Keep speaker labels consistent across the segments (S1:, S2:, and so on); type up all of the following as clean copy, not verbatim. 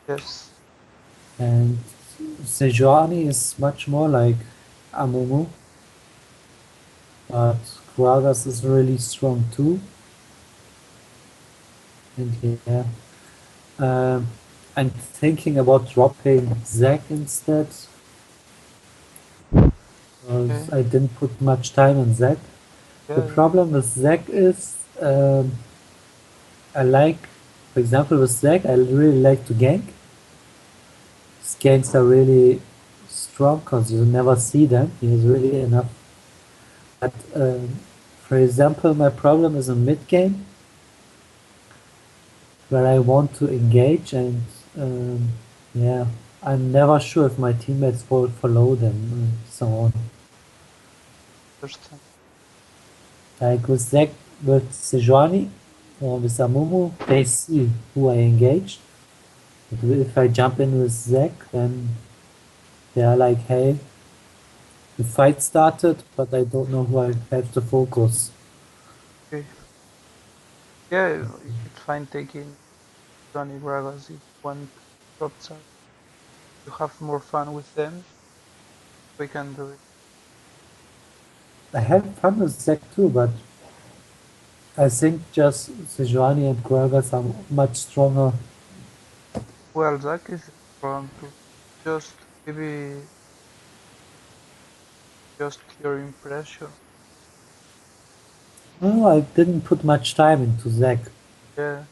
S1: Yes.
S2: And Sejuani is much more like Amumu, but Gragas is really strong too. And yeah, um, I'm thinking about dropping Zac instead,
S1: Okay.
S2: because I didn't put much time on Zac. The
S1: Yeah.
S2: problem with Zac is I like, for example, with Zac, I really like to gank. His ganks are really strong because you never see them. He has really enough. But for example, my problem is in mid game where I want to engage and yeah, I'm never sure if my teammates will follow them and so on.
S1: Understand.
S2: Like with Zac, with Sejuani or with Amumu, they see who I engaged. But if I jump in with Zac, then they are like, hey, the fight started, but I don't know who I have to focus.
S1: Okay. Yeah, it's fine taking Johnny Bragas if you want to drop Zac. You have more fun with them. We can do it.
S2: I have fun with Zac too, but I think just Sejuani and Gragas are much stronger.
S1: Well, Zac is strong too. Just maybe just your impression.
S2: No, I didn't put much time into Zac.
S1: Yeah.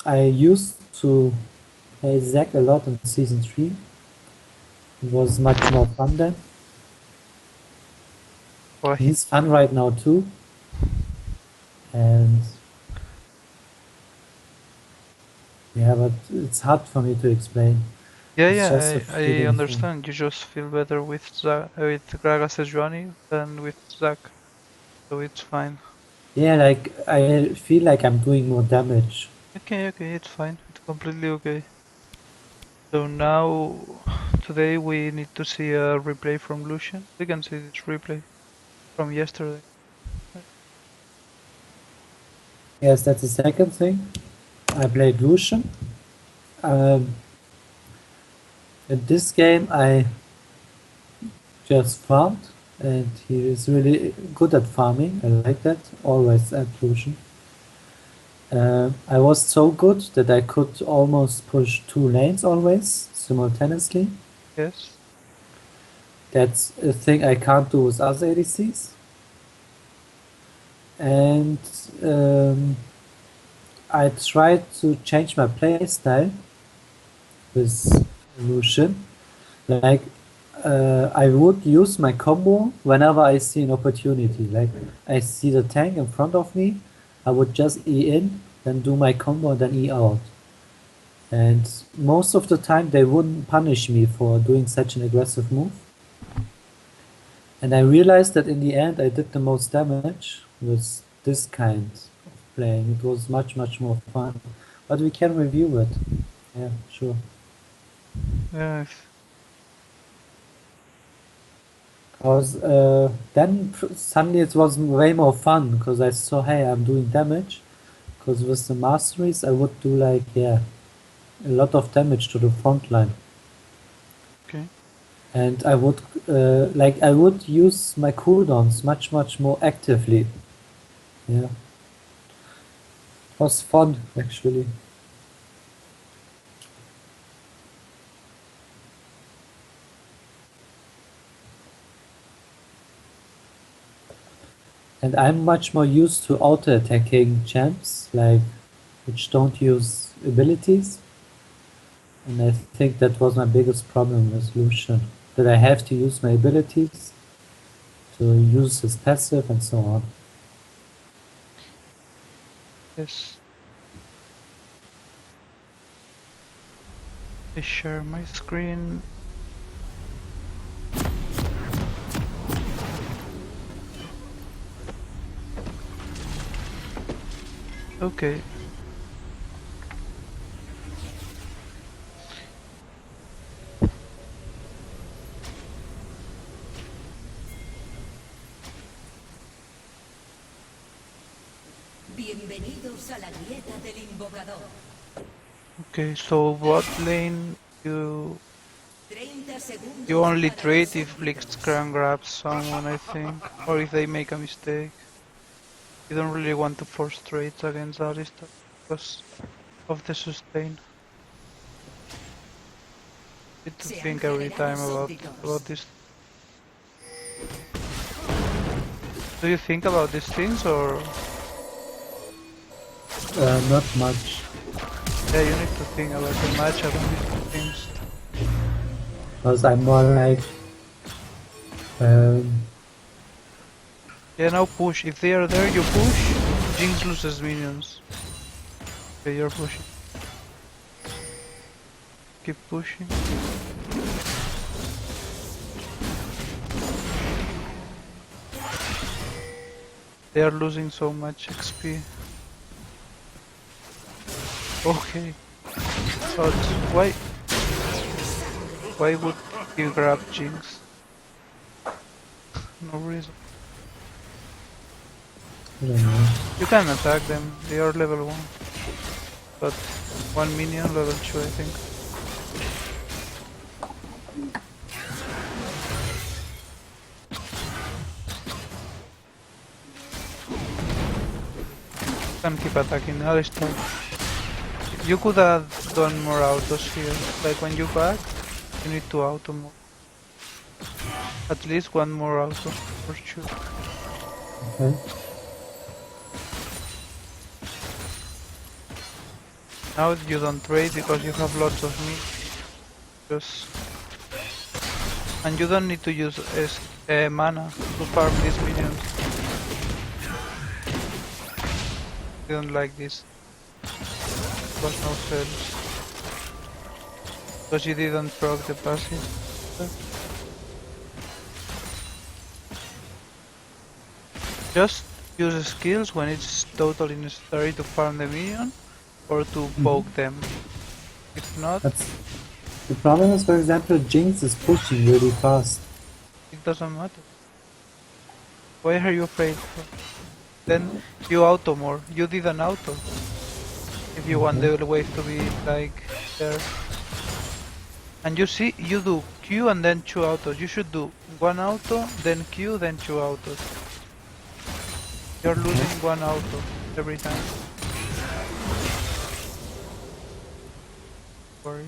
S2: I used to play Zac a lot in season 3. It was much more fun then.
S1: Well,
S2: He's fun right now too. And yeah, but it's hard for me to explain.
S1: yeah,
S2: It's just a
S1: yeah, I
S2: feeling thing.
S1: understand. You just feel better with with Gragas Sejuani than with Zac, so it's fine.
S2: Yeah, like I feel like I'm doing more damage.
S1: Okay, okay, it's fine. It's completely okay. So now, today we need to see a replay from Lucian. We can see this replay from yesterday.
S2: Yes, that's the second thing. I played Lucian. Um, in this game, I just farmed, and he is really good at farming. I like that. Always at Lucian. I was so good that I could almost push 2 lanes always simultaneously.
S1: Yes.
S2: That's a thing I can't do with other ADCs. And I tried to change my playstyle with Lucian. Like I would use my combo whenever I see an opportunity. Like I see the tank in front of me, I would just E in, then do my combo, and then E out. And most of the time they wouldn't punish me for doing such an aggressive move. And I realized that in the end I did the most damage with this kind of playing. It was much, much more fun. But we can review it. Yeah, sure.
S1: Yes.
S2: Because then suddenly it was way more fun because I saw, hey, I'm doing damage. Because with the masteries, I would do like, yeah, a lot of damage to the front line.
S1: Okay.
S2: And I would, I would use my cooldowns much, much more actively. Yeah, it was fun actually. And I'm much more used to auto-attacking champs, like, which don't use abilities. And I think that was my biggest problem with Lucian. That I have to use my abilities to use his passive and so on.
S1: Yes. I share my screen. Okay.
S3: Bienvenidos a la grieta del invocador.
S1: Okay, so bot lane you only trade if Blitzcrank grabs someone, I think, or if they make a mistake. You don't really want to force trades against Alistar because of the sustain. Need to think every time about this. Do you think about these things or?
S2: Not much.
S1: Yeah, you need to think about the matchup and these things.
S2: Because I'm more like...
S1: Yeah, now push. If they are there, you push. Jinx loses minions. Okay, you're pushing. Keep pushing. They are losing so much XP. Okay. But why would you grab Jinx? No reason.
S2: I don't know.
S1: You can attack them, they are level 1. But 1 minion level 2 I think. You can keep attacking Alistar. You could have done more autos here. Like when you back, you need to auto more. At least one more auto, for sure.
S2: Okay.
S1: Now you don't trade because you have lots of meat. Just... And you don't need to use mana to farm these minions. You don't like this. Was no cells. Because you didn't proc the passive. Just use skills when it's totally necessary to farm the minion or to poke them. If not,
S2: That's... The problem is, for example, Jinx is pushing really fast.
S1: it doesn't matter. Why are you afraid? Then you auto more. You did an auto. If you want the wave to be like there. And you see, you do Q and then 2 autos. You should do 1 auto, then Q, then 2 autos. You're losing 1 auto every time. Worry.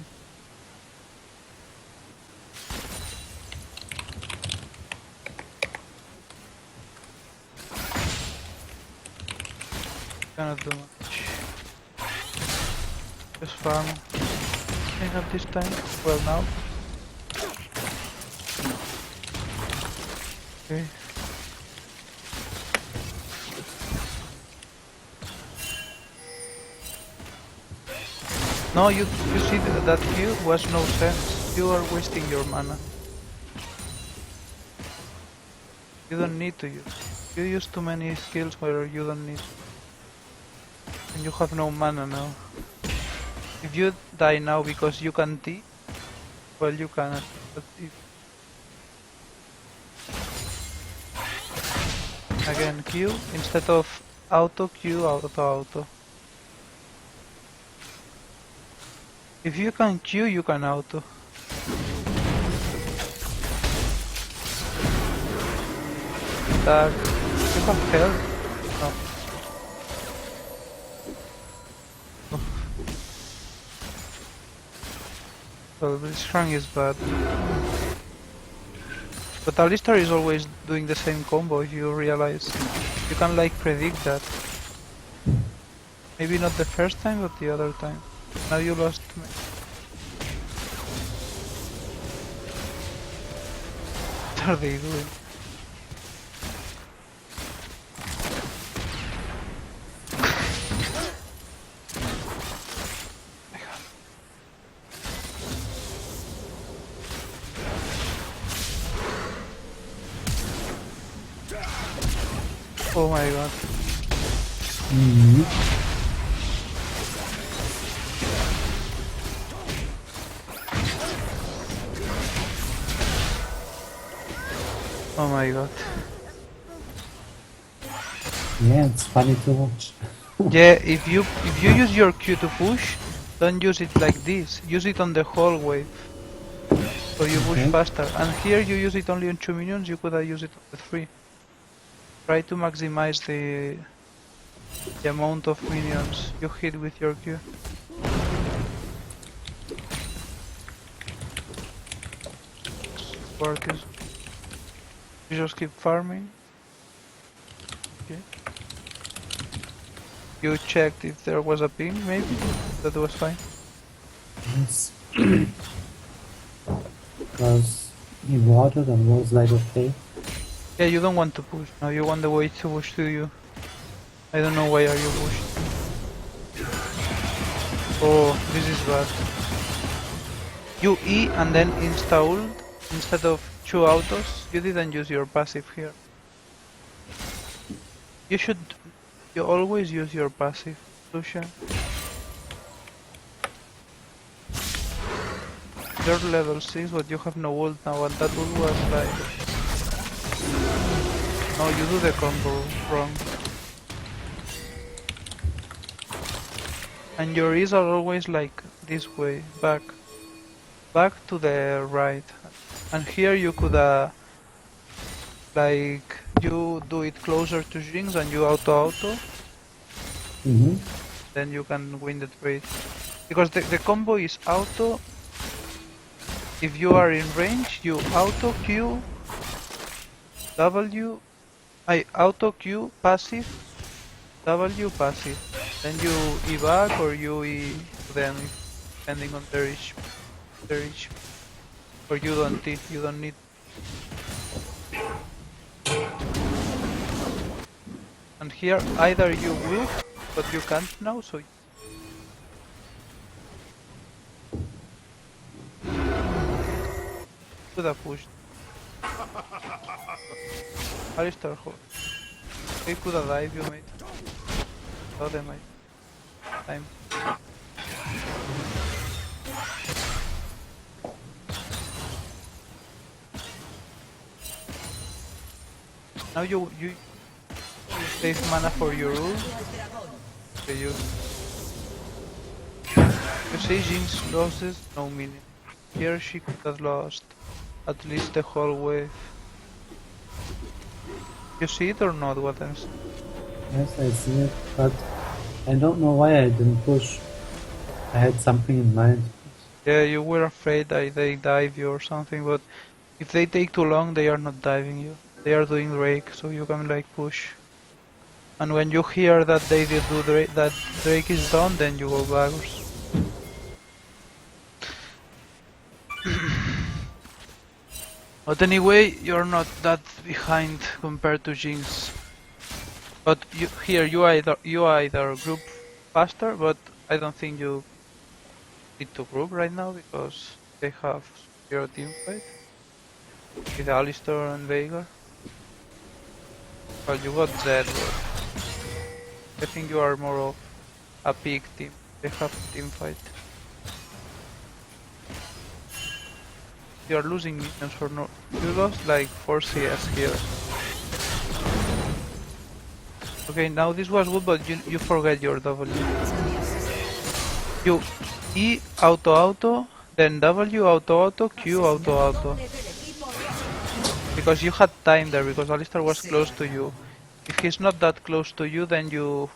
S1: Cannot do much. Just farm. I have this time. Well, now. Okay. No, you see that Q was no sense. You are wasting your mana. You don't need to use. You use too many skills where you don't need. And you have no mana now. If you die now because you can T, well you cannot. But if... Again Q, instead of auto Q, auto. If you can Q, you can auto. That you have health? No. Well, Blitzcrank is bad. But Alistar is always doing the same combo if you realize. You can like predict that. Maybe not the first time, but the other time. Now you lost me. What are they doing? Oh my god. Oh my god.
S2: Yeah, it's funny to watch.
S1: Yeah, if you use your Q to push, Don't use it like this. Use it on the whole wave. So you push
S2: Okay.
S1: faster. And here you use it only on 2 minions, you could have used it on the 3. Try to maximize the amount of minions you hit with your Q. Work is... You just keep farming. Okay. You checked if there was a ping, maybe? That was fine.
S2: Yes. Because he watered and was like, okay.
S1: Yeah, you don't want to push. No, you want the wave to push to you. I don't know why are you pushing. Oh, this is bad. You E and then insta-ult instead of 2 autos. You didn't use your passive here. You always use your passive, Lucian. You're level 6, but you have no ult now, and that ult was like... No, you do the combo wrong. And your E's are always like this way, back. Back to the right. And here you could, like, you do it closer to Jinx and you auto-auto.
S2: Mm-hmm.
S1: Then you can win the trade. Because the combo is auto. If you are in range, you auto Q W. Auto Q passive W passive. Then you E back or you E to them depending on their HP. Or you don't need. And here either you will, but you can't now, so could have pushed. Alistar, they could have died, you mate. Oh, they might. Time. Now you save mana for your ult. Okay, you see Jinx loses no minion. Here she could have lost at least the whole wave. You see it or not, what else?
S2: Yes, I see it, but I don't know why I didn't push. I had something in mind.
S1: Yeah, you were afraid that they dive you or something, but if they take too long, they are not diving you. They are doing Drake, so you can like push. And when you hear that they did do Drake, that Drake is done, then you go backwards. But anyway, you're not that behind compared to Jinx. But you either group faster, but I don't think you need to group right now because they have your team fight with Alistar and Veigar. Well, you got Zed, but I think you are more of a peak team. They have team fight. You are losing minions for no. You lost like 4 CS here. Okay, now this was good, but you forget your W. You E auto, then W auto, Q auto. Because you had time there, because Alistar was close to you. If he's not that close to you, then you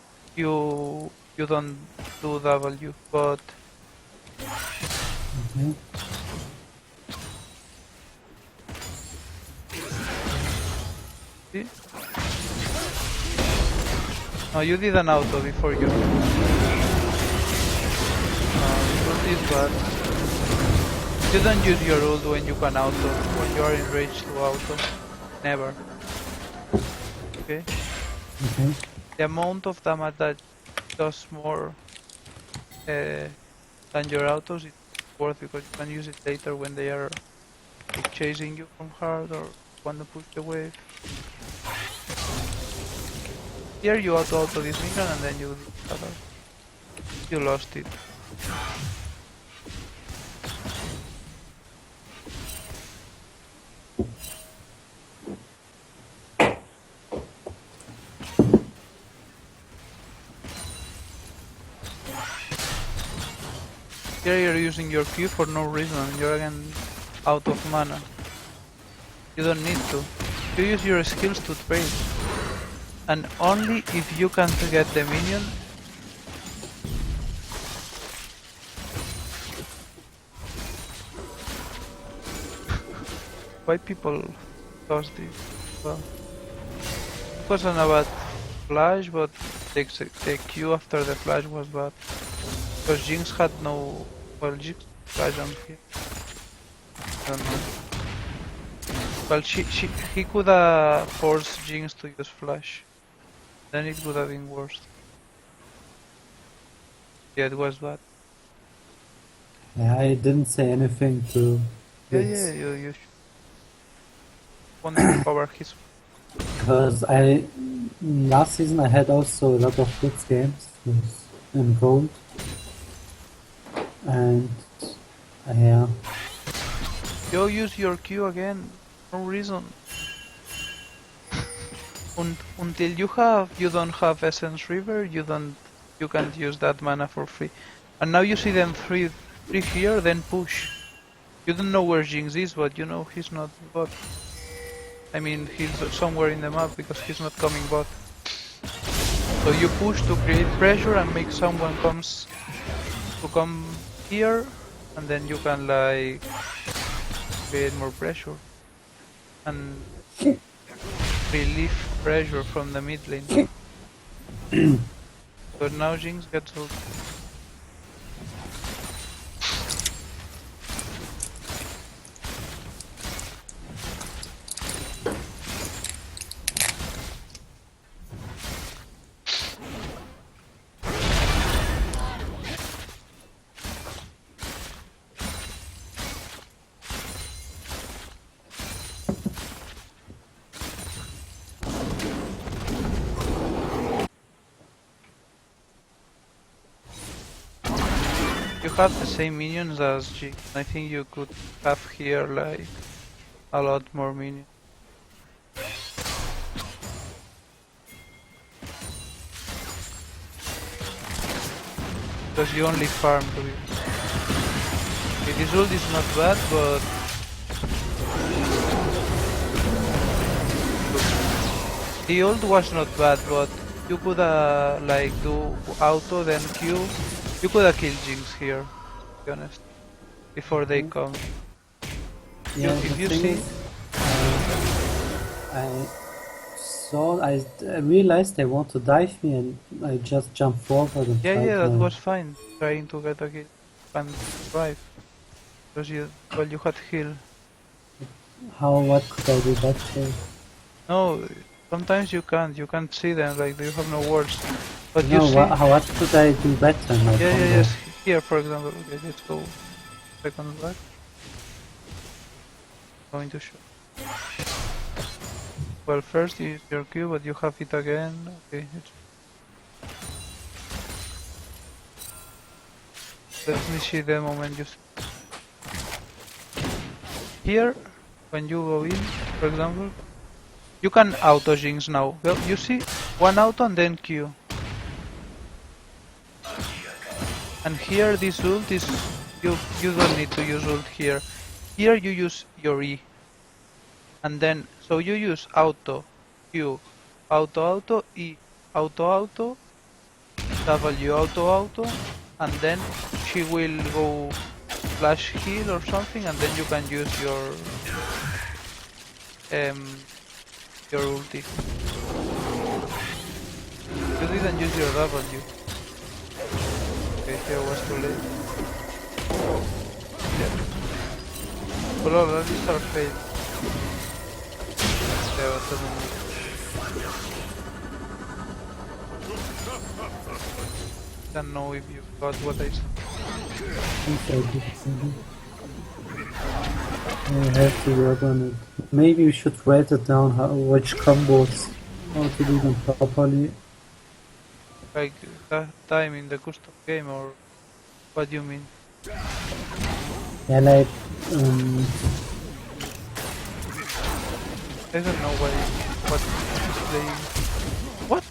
S1: don't do W, but...
S2: Okay.
S1: See? No, you did an auto before you. Ult is bad. You don't use your ult when you can auto, when you are in range to auto. Never. Okay?
S2: Okay.
S1: The amount of damage that does more than your autos is worth because you can use it later when they are like, chasing you from hard or want to push the wave. Here you auto this minion and then you do the other. You lost it. Here you're using your Q for no reason. You're again out of mana. You don't need to. You use your skills to trade. And only if you can't get the minion. Why people does this? Well, it wasn't a bad flash, but the Q after the flash was bad. Because Jinx had no... Well, Jinx flash on here. I don't know. Well, he could have forced Jinx to use flash. Then it would have been worse. Yeah, it was bad.
S2: Yeah, I didn't say anything to
S1: Yeah, you should want to cover his...
S2: because last season I had also a lot of good games in gold, and yeah.
S1: You use your Q again, no reason. Until you don't have Essence River, you can't use that mana for free. And now you see them three here, then push. You don't know where Jinx is, but you know he's not bot. I mean, he's somewhere in the map because he's not coming bot. So you push to create pressure and make someone come here, and then you can like create more pressure and relieve pressure from the mid lane. But now Jinx gets ult. You have the same minions as Jinx. I think you could have here like a lot more minions. Because you only farm to it. Okay, this ult is not bad, but the ult was not bad, but you could like do auto then Q. You could have killed Jinx here, to be honest, before they come.
S2: Yeah,
S1: if
S2: the
S1: you
S2: thing
S1: see,
S2: is, I realized they want to dive me, and I just jumped forward and
S1: yeah,
S2: tried
S1: that
S2: my-
S1: was fine. Trying to get a kill and survive, because you had heal.
S2: What could I do better?
S1: No, sometimes you can't see them, like you have no words. But you
S2: No,
S1: see,
S2: what could I do better in my combo?
S1: yes. Here, for example, okay, let's go second back. Going to show. Well, first you use your Q, but you have it again. Okay, let me see the moment you see. Here, when you go in, for example, you can auto Jinx now. Well, you see, one auto and then Q. And here this ult is, you don't need to use ult here. Here you use your E. And then, so you use auto, Q, auto, E, auto, W, auto, and then she will go flash heal or something, and then you can use your ulti. You didn't use your W. Okay, here was too late. Yeah. But all at least our fate. Yeah, but I don't know if you got what I said.
S2: Yes, I have to work on it. Maybe we should write it down, which combos, how to do them properly.
S1: Like that time in the custom game, or what do you mean?
S2: Yeah, like,
S1: I don't know what is playing. What?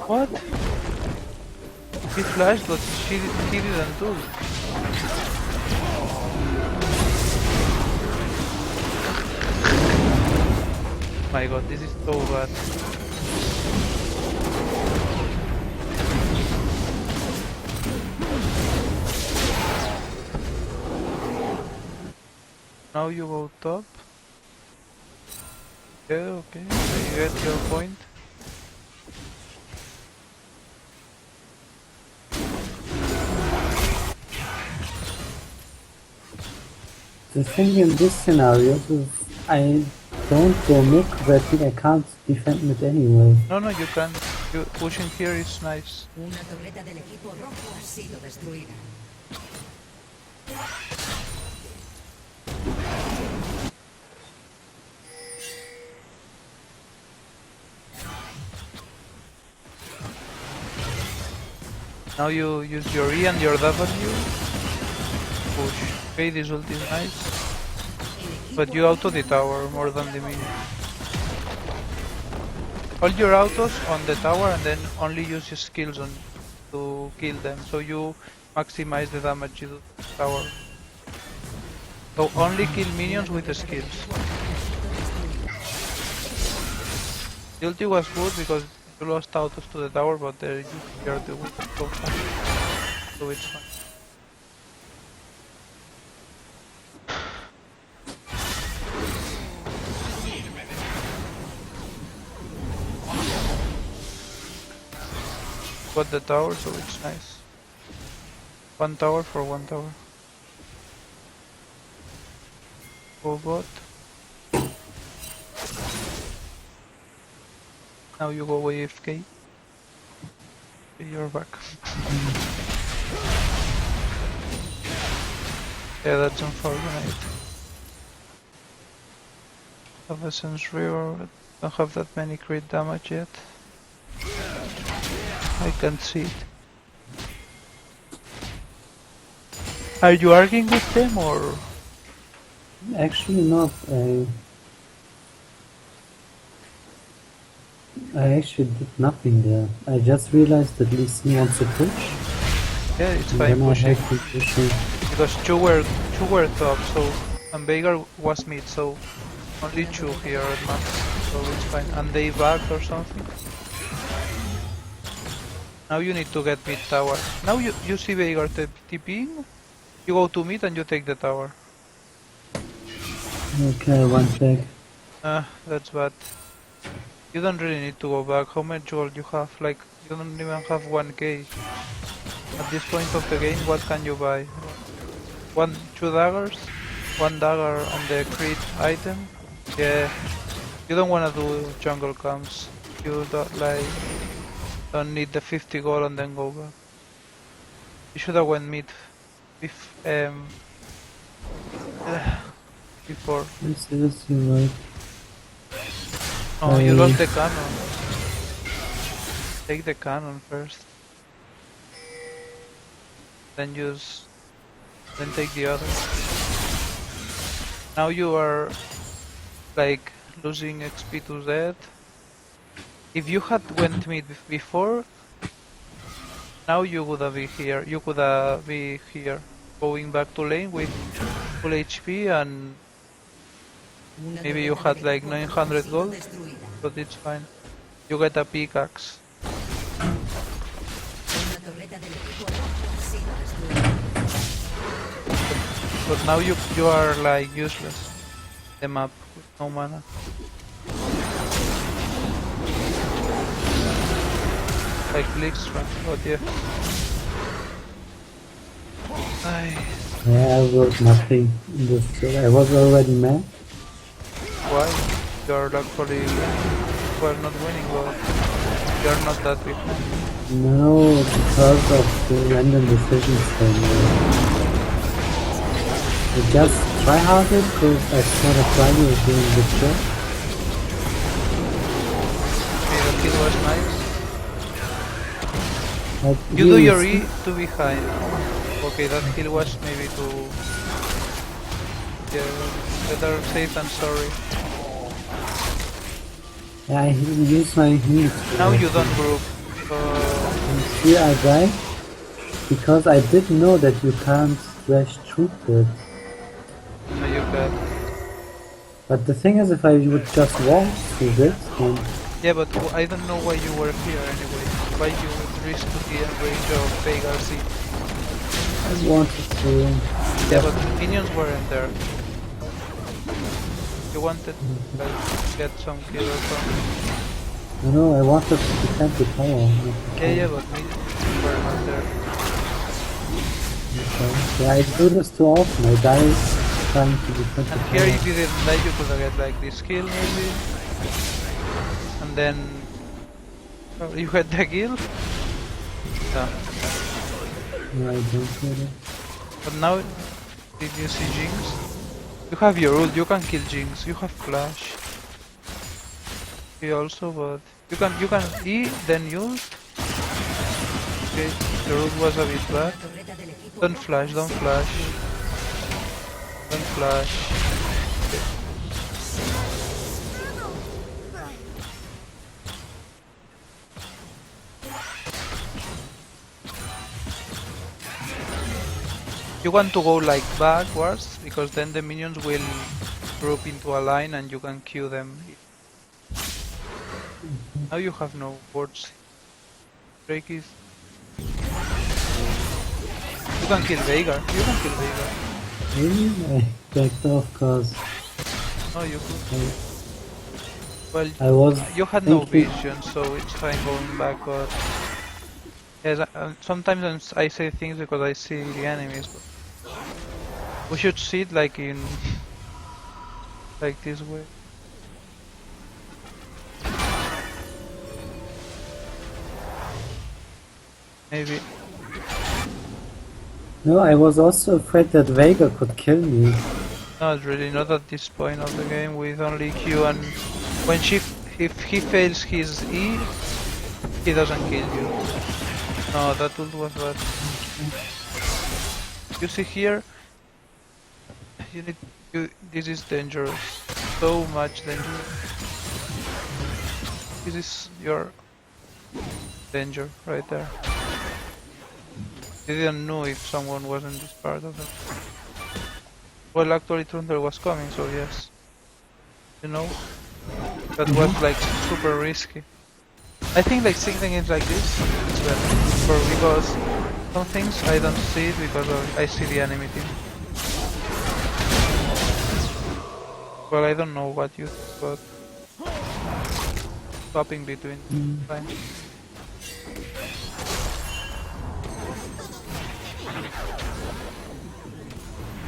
S1: What? He flashed, but he didn't do. My god, this is so bad. Now you go top. Okay, I get your point.
S2: The thing in this scenario is I don't go mid because I think I can't defend mid anyway.
S1: No, you can. You pushing here is nice.
S3: Una torreta del equipo rojo ha sido destruida.
S1: Now you use your E and your W. Push. Okay, this ult is nice. But you auto the tower more than the minion. Hold your autos on the tower and then only use your skills on to kill them. So you maximize the damage you do to the tower. So only kill minions with the skills. The ulti was good because you lost autos to the tower, but there you are the weak so far. So it's fine. Got the tower, so it's nice. One tower for one tower. Go bot. Now you go AFK. You're back. Yeah, that's unfortunate. Have a Sense River, but don't have that many crit damage yet. I can't see it. Are you arguing with them or?
S2: Actually not. I actually did nothing there. I just realized that Lee Sin wants to push.
S1: Yeah, it's
S2: And
S1: fine
S2: then I
S1: pushing.
S2: have to push it.
S1: Because two were top, so and Veigar was mid, so only two here at max, so it's fine. And they backed or something. Now you need to get mid tower. Now you see Veigar TPing, you go to mid and you take the tower.
S2: Okay, one sec.
S1: That's bad. You don't really need to go back. How much gold you have? Like, you don't even have 1k. At this point of the game, what can you buy? Two daggers? One dagger and the crit item? Yeah. You don't wanna do jungle camps. You don't need the 50 gold and then go back. You should have went mid before.
S2: This is right.
S1: Oh, you lost the cannon. Take the cannon first. Then take the other. Now you are like losing XP to that. If you had went mid before, now you would be here. You could be here, going back to lane with full HP and maybe you had like 900 gold, but it's fine. You get a pickaxe. But now you are like useless. The map with no mana. Like Blixtra, but yeah.
S2: Yeah, I wrote nothing in this. I was already mad.
S1: Why? You are actually well not winning, but you are not that behind.
S2: No, because of the random decisions then. I just tryharded because I saw that Riley was doing the job.
S1: Okay, the kill was nice.
S2: But
S1: You do
S2: he
S1: your
S2: is-
S1: E to behind. Okay, that kill was maybe too... Yeah, better safe than sorry.
S2: Yeah, I used my heat.
S1: Now you don't group.
S2: And here I die. Because I didn't know that you can't slash troop it.
S1: No, you can.
S2: But the thing is, if I would just walk through it, then
S1: Yeah, but I don't know why you were here anyway. Why you would risk to be in range of Veigar Z.
S2: I wanted to.
S1: Yeah, but the minions weren't there. You wanted to like, get some kill or something.
S2: You know, I wanted to defend the tower.
S1: Yeah, but minions were not there.
S2: Okay. Yeah, I do this too often. I die trying to defend
S1: And
S2: the
S1: here,
S2: tower.
S1: if you didn't die, you could have get like this kill maybe. And then you had the kill. Yeah.
S2: No, I don't really.
S1: But now, did you see Jinx? You have your ult, you can kill Jinx. You have flash. He also, but you can E, then ult. Okay, your ult was a bit bad.
S3: Torreta del equipo
S1: Don't
S3: rojo
S1: flash,
S3: ha
S1: don't
S3: sido
S1: flash. Don't flash. You want to go like backwards, because then the minions will group into a line and you can queue them. Now you have no wards. Drake is... You can kill Veigar, you can kill Veigar.
S2: Really? I backed off because
S1: No, you could. Well,
S2: I was
S1: you had no
S2: thinking.
S1: vision, so it's fine going back, but... Yes, sometimes I say things because I see the enemies, but... We should see it like in... like this way. Maybe.
S2: No, I was also afraid that Vega could kill me.
S1: Not really, not at this point of the game with only Q, and when if he fails his E, he doesn't kill you. No, that ult was bad. You see here, you need this is dangerous. So much dangerous. This is your danger right there. You didn't know if someone was in this part of it. Well, actually Trundle was coming, so yes. You know? That was like super risky. I think like seeing things like this, it's better. Because some things I don't see it because I see the enemy team. Well, I don't know what you think, but swapping between fine.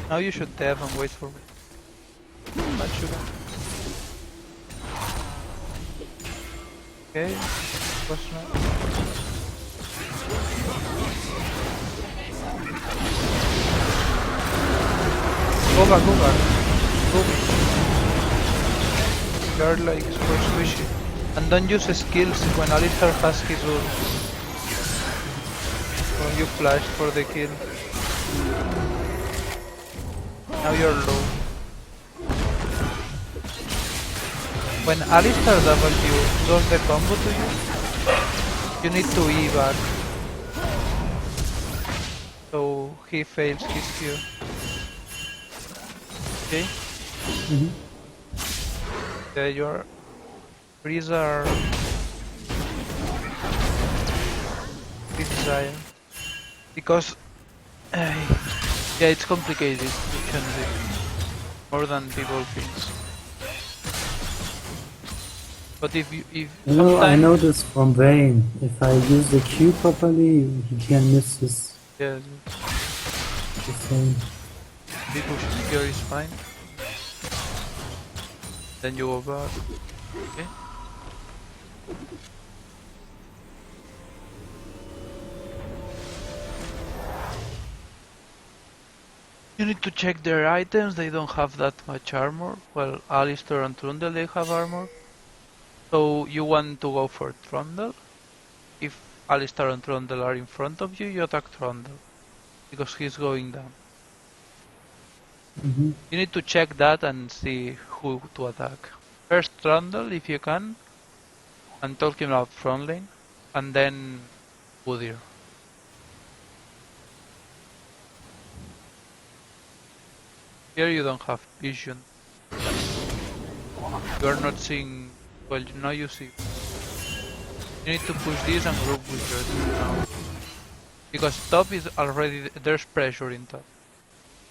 S1: Now you should dab and wait for me. What should I? Okay, what's not? Go back, go back. Go back. You're like super squishy. And don't use skills when Alistar has his ult. When you flash for the kill. Now you're low. When Alistar W does the combo to you, you need to E back. So he fails his Q. Okay? Yeah, your freeze are desire. Because yeah, it's complicated, you can do more than people think. But if
S2: You know, I
S1: sometimes
S2: know this from Vayne. If I use the Q properly, he can miss his
S1: yeah,
S2: the thing.
S1: the push here is fine. Then you go back. Okay. You need to check their items, they don't have that much armor. Well, Alistar and Trundle, they have armor. So you want to go for Trundle. If Alistar and Trundle are in front of you, you attack Trundle. Because he's going down.
S2: Mm-hmm.
S1: You need to check that and see who to attack. First Trundle, if you can. I'm talking about front lane. And then Udyr. Here you don't have vision. You are not seeing. Well, now you see. You need to push this and group with your team now. Because top is already. There's pressure in top.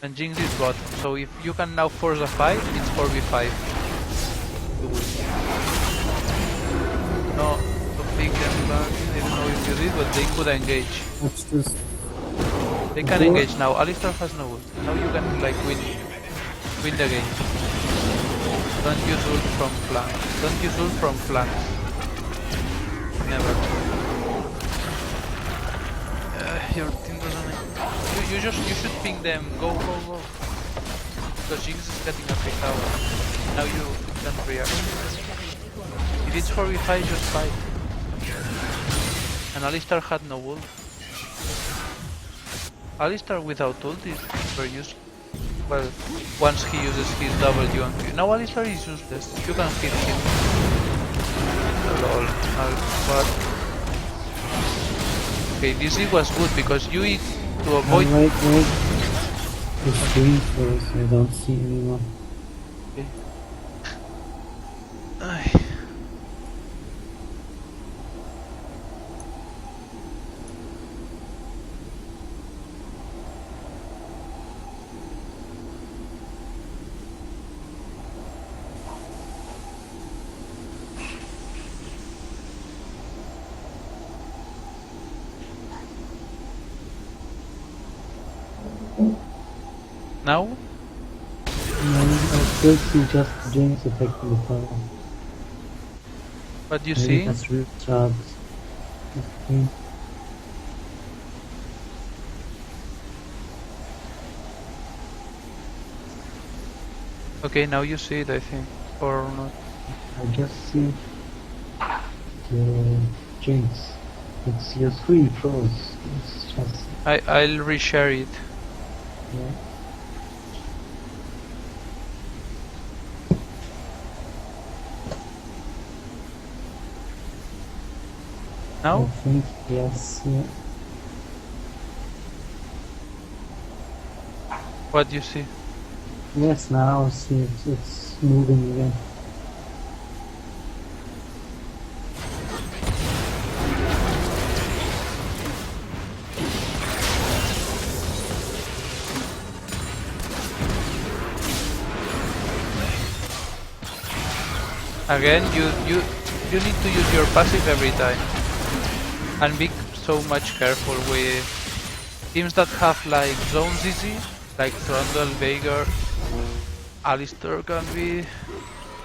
S1: And Jinx is bottom. So if you can now force a fight, it's 4v5. You win. No, to pick them back. I don't know if you did, but they could engage.
S2: What's this?
S1: They can engage now. Alistar has no ult. Now you can like win the game. Don't use ult from flanks. Don't use ult from flanks. Never. Your team doesn't. You should ping them. Go. Because Jinx is getting a free tower. Now you can react. If it's 4v5, just fight. And Alistar had no ult. Alistar without ult is very useful. Well, once he uses his W and Q. Now Alistar is useless. You can hit him. Lol. But okay, this was good because you eat to avoid.
S2: Wait. The screen first. I don't see anyone.
S1: Okay. Now?
S2: No, I still see just Jinx affecting the tower.
S1: What do you
S2: Maybe
S1: see?
S2: that's recharged. Okay.
S1: Okay, now you see it, I think. Or not.
S2: I just see the Jinx. It's your screen froze. It's just
S1: I'll reshare it.
S2: yeah.
S1: Now?
S2: I think yes. Yeah.
S1: What do you see?
S2: Yes, now I see it's moving again.
S1: Again, you need to use your passive every time. And be so much careful with teams that have like zones easy, like Trundle, Veigar, Alistar can be,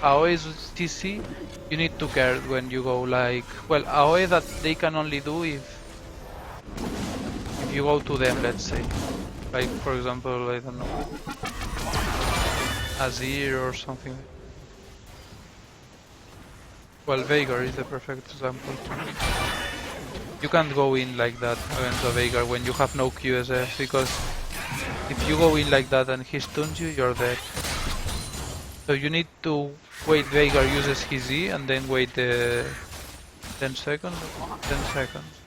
S1: AoE's TC. You need to care when you go like, well, AoE that they can only do if you go to them, let's say. Like for example, I don't know, Azir or something. Well, Veigar is the perfect example. You can't go in like that against a Veigar when you have no QSF, because if you go in like that and he stuns you, you're dead. So you need to wait Veigar uses his E and then wait 10 seconds. 10 seconds.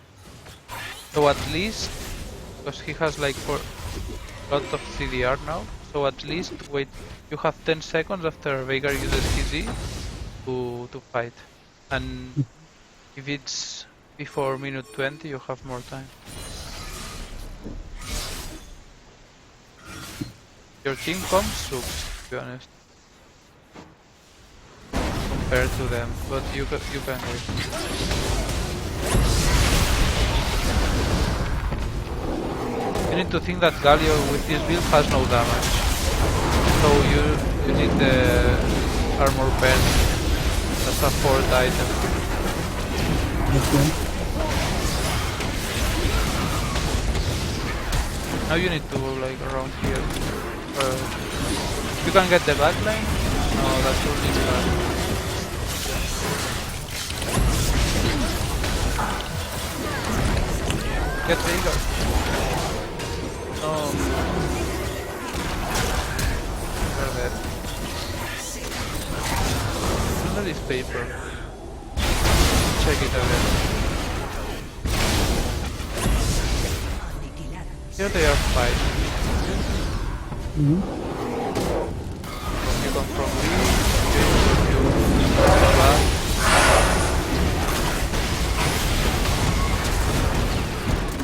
S1: So at least, because he has like a lot of CDR now, so at least wait. You have 10 seconds after Veigar uses his E to fight, and if it's before minute 20, you have more time. Your team comps sucks, to be honest, compared to them, but you can wait. You need to think that Galio with this build has no damage, so you need the armor pen. That's a 4th item.
S2: Okay.
S1: Now you need to go like around here. You can get the backline? No, that's only bad. Get Veigar. No. You're dead. Under this paper. Check it again. Here they are fighting.
S2: Mm-hmm.
S1: come from this. Okay, you back.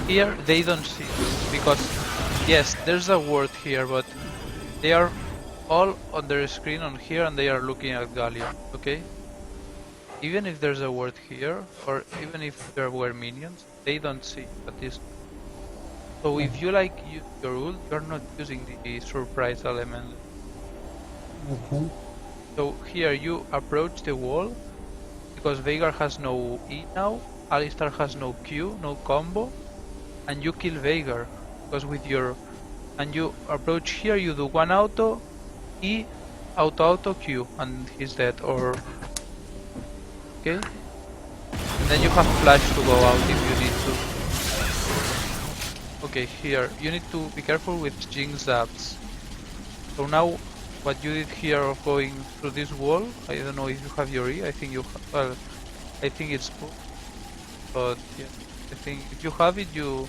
S1: Here they don't see you because yes, there's a word here, but they are all on their screen on here and they are looking at Galleon. Okay. Even if there's a word here, or even if there were minions, they don't see at this. So if you like use your ult, you're not using the surprise element.
S2: Okay.
S1: So here you approach the wall, because Veigar has no E now, Alistar has no Q, no combo, and you kill Veigar, because with your, and you approach here, you do one auto, E, auto, Q, and he's dead, or, okay? And then you have flash to go out if you need to. Okay, here, you need to be careful with Jinx zaps. So now, what you did here of going through this wall, I don't know if you have your E, I think you have, well, I think it's full. But yeah, I think if you have it, you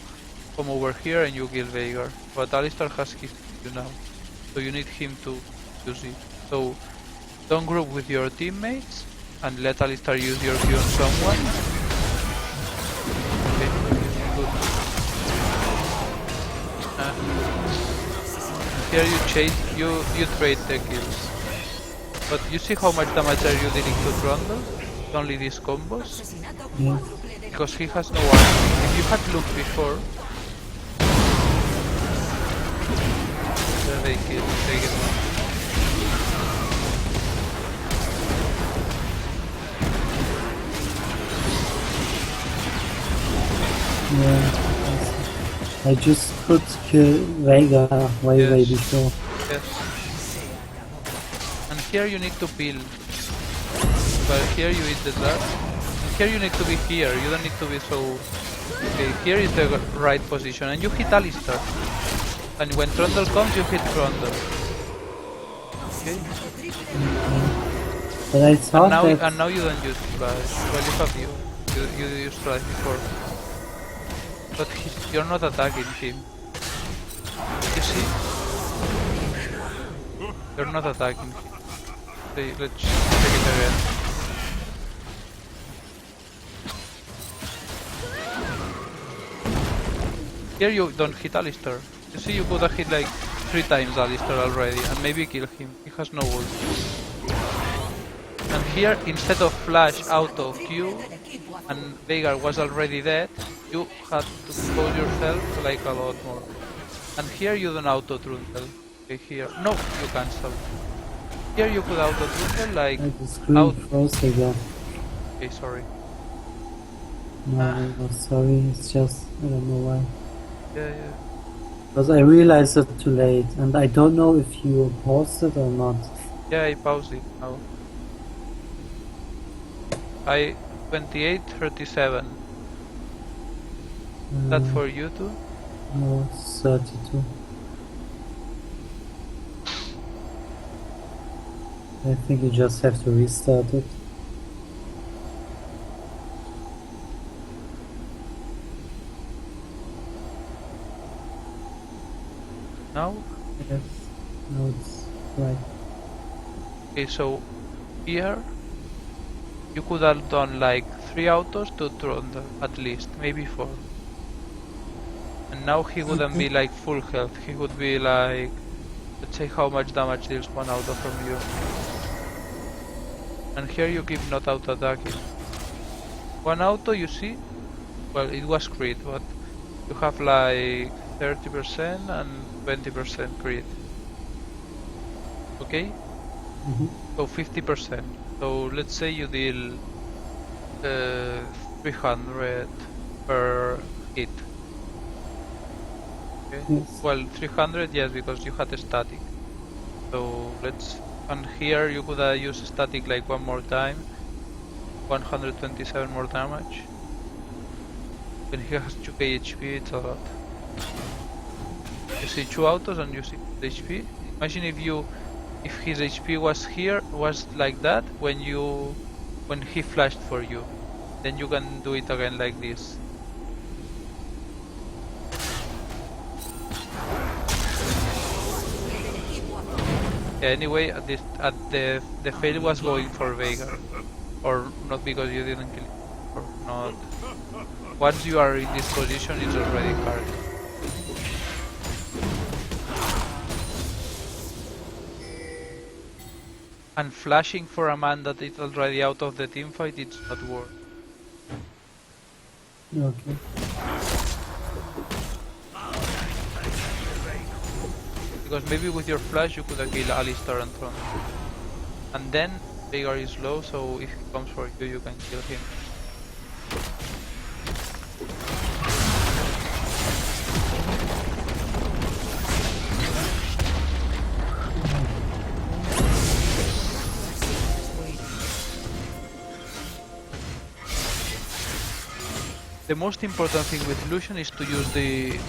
S1: come over here and you kill Veigar. But Alistar has his Q now, so you need him to use it. So don't group with your teammates and let Alistar use your Q on someone. Okay, good. Here you chase, you trade the kills. But you see how much damage are you dealing to Trundle? Only these combos?
S2: Yeah.
S1: Because he has no armor. If you had looked before, they get one.
S2: Yeah. I just could kill Veigar way
S1: Yes.
S2: before.
S1: Yes. And here you need to peel. But here you eat the dart. And here you need to be here. You don't need to be so. Okay, here is the right position, and you hit Alistar. And when Trundle comes, you hit Trundle. Okay.
S2: But I thought that
S1: And now you don't use flash. Well, you have you used flash before. But you're not attacking him. You see? You're not attacking him. Okay, let's check it again. Here you don't hit Alistar. You see, you could have hit like 3 times Alistar already and maybe kill him. He has no ult. And here, instead of flash, auto, Q, and Veigar was already dead, you had to expose yourself like a lot more. And here you don't auto Trundle. Okay, here. No, you cancel. Here you could auto Trundle like
S2: the screen
S1: out.
S2: froze again.
S1: Okay, sorry.
S2: No, sorry, it's just, I don't know why.
S1: Yeah.
S2: Because I realized it too late, and I don't know if you paused it or not.
S1: Yeah, I paused it now. 28:37. That for you too?
S2: No, it's 32. I think you just have to restart it.
S1: Now?
S2: Yes, no, it's right.
S1: Okay, so here you could have done like 3 autos to Trundle at least, maybe 4. And now he wouldn't be like full health, he would be like, let's say how much damage deals 1 auto from you. And here you keep not auto attacking. 1 auto, you see? Well, it was crit, but you have like 30% and 20% crit. Okay? So 50%. So let's say you deal 300 per hit. Okay?
S2: Yes.
S1: Well, 300, yes, because you had a static. So let's, and here you could use static like 1 more time. 127 more damage. When he has 2k HP, it's a lot. You see 2 autos and you see the HP. Imagine if his HP was like that when he flashed for you. Then you can do it again like this. Yeah, anyway, the fail was going for Veigar, or not because you didn't kill him, or not. Once you are in this position, it's already hard. And flashing for a man that is already out of the teamfight, it's not worth.
S2: Okay.
S1: Because maybe with your flash you could have killed Alistar and Tron. And then Veigar is low, so if he comes for you, you can kill him. The most important thing with Lucian is to use the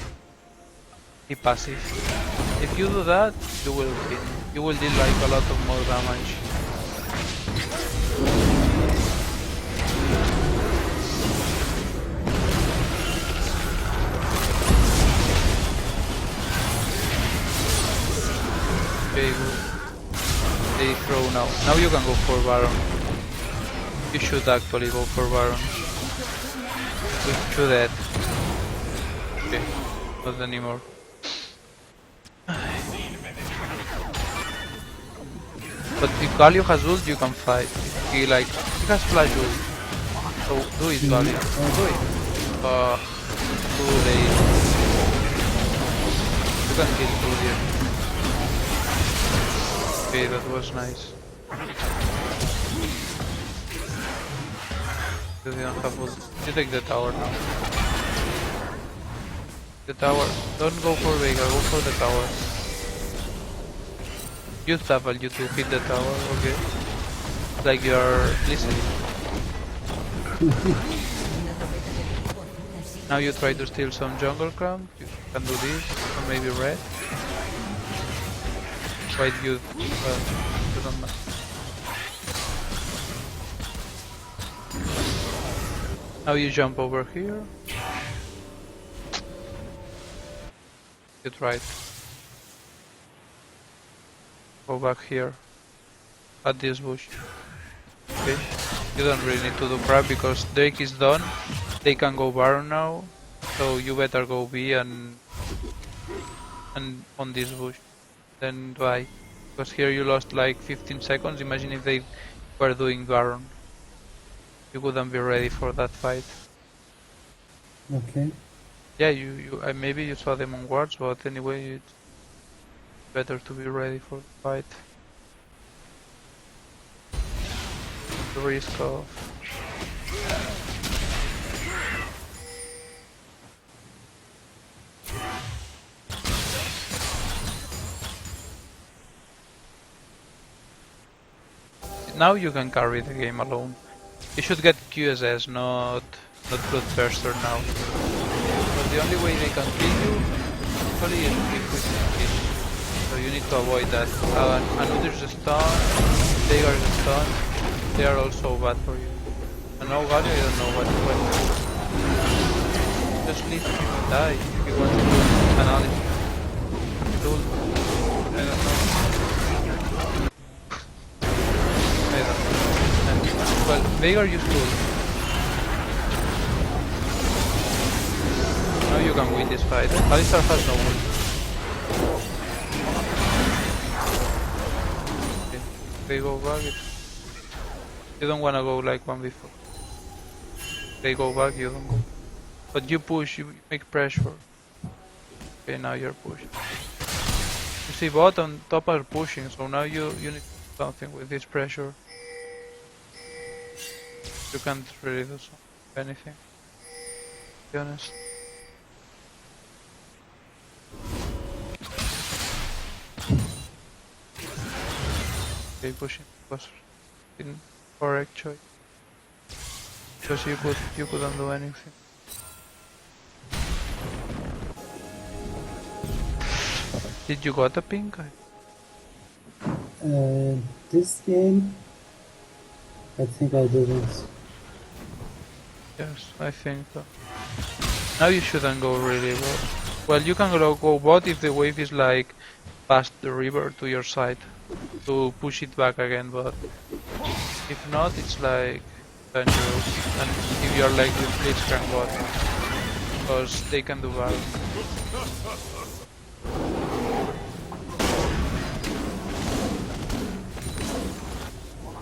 S1: passive. If you do that, you will win. You will deal like a lot of more damage. Okay, good. They throw now. Now you can go for Baron. You should actually go for Baron. With 2 dead. Okay, not anymore. But if Galio has ult, you can fight. He has flash ult. So do it, Galio. Do it. Too late. You can kill Tudir. Okay, that was nice. You didn't have ult. You take the tower now. The tower. Don't go for Veigar, go for the tower. Use W to hit the tower, okay. Like you're listening. Now you try to steal some jungle crown. You can do this, or maybe red. White you don't matter. Now you jump over here. You tried. Go back here. At this bush. Okay. You don't really need to do crap because Drake is done. They can go Baron now. So you better go B and on this bush. Then buy. Because here you lost like 15 seconds. Imagine if they were doing Baron. You wouldn't be ready for that fight.
S2: Okay.
S1: Yeah, maybe you saw them on wards, but anyway, it's better to be ready for the fight. The risk of... Now you can carry the game alone. You should get QSS, not Bloodthirster now. But the only way they can kill you actually is if we can kill. So you need to avoid that. Another's a stun, they are the stun, they are also bad for you. And now Galio, I don't know what. Just leave him and die if you want to do analysis. I don't know. Well, Veigar used to. Now you can win this fight. Alistar has no ult. Okay, they go back. You don't wanna go like one before. They go back, you don't go. But you push, you make pressure. Okay, now you're pushing. You see bot and top are pushing, so now you need to do something with this pressure. You can't really do anything, to be honest. Okay, pushing was incorrect choice. Because you couldn't do anything. Did you got a pink?
S2: This game, I think I didn't.
S1: Yes, I think so. Now you shouldn't go really bot. Well, you can go bot if the wave is like past the river to your side. to push it back again, but if not, it's like dangerous. And if you're like with Blitzcrank bot, because they can do bad.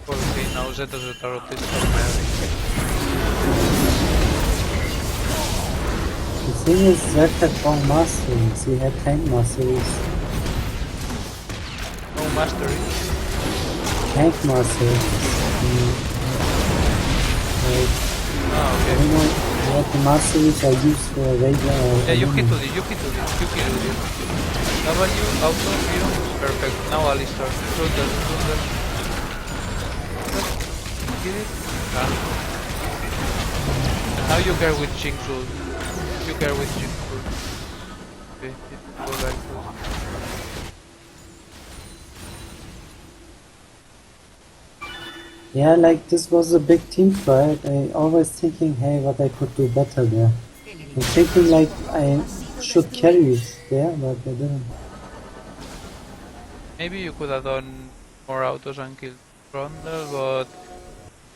S1: Okay, now Zeta rotates for Mary.
S2: The thing is, Zed had wrong masteries. He had tank masteries.
S1: No mastery.
S2: Tank masteries. Like,
S1: Ah,
S2: I
S1: okay.
S2: don't know what the masteries are used for a Ranger or
S1: Yeah, you hit
S2: Lumen.
S1: to this, you hit to this, you hit to this. W, auto, view, perfect. Now Alistar. Thunder. Get it? Ah. Now you care with Jinx ult. You care with Jinx ult. Okay, it go like this.
S2: Yeah, like this was a big team fight. I always thinking, hey, what I could do better there. I'm thinking like I should carry it there, but I didn't.
S1: Maybe you could have done more autos and killed Rondel, but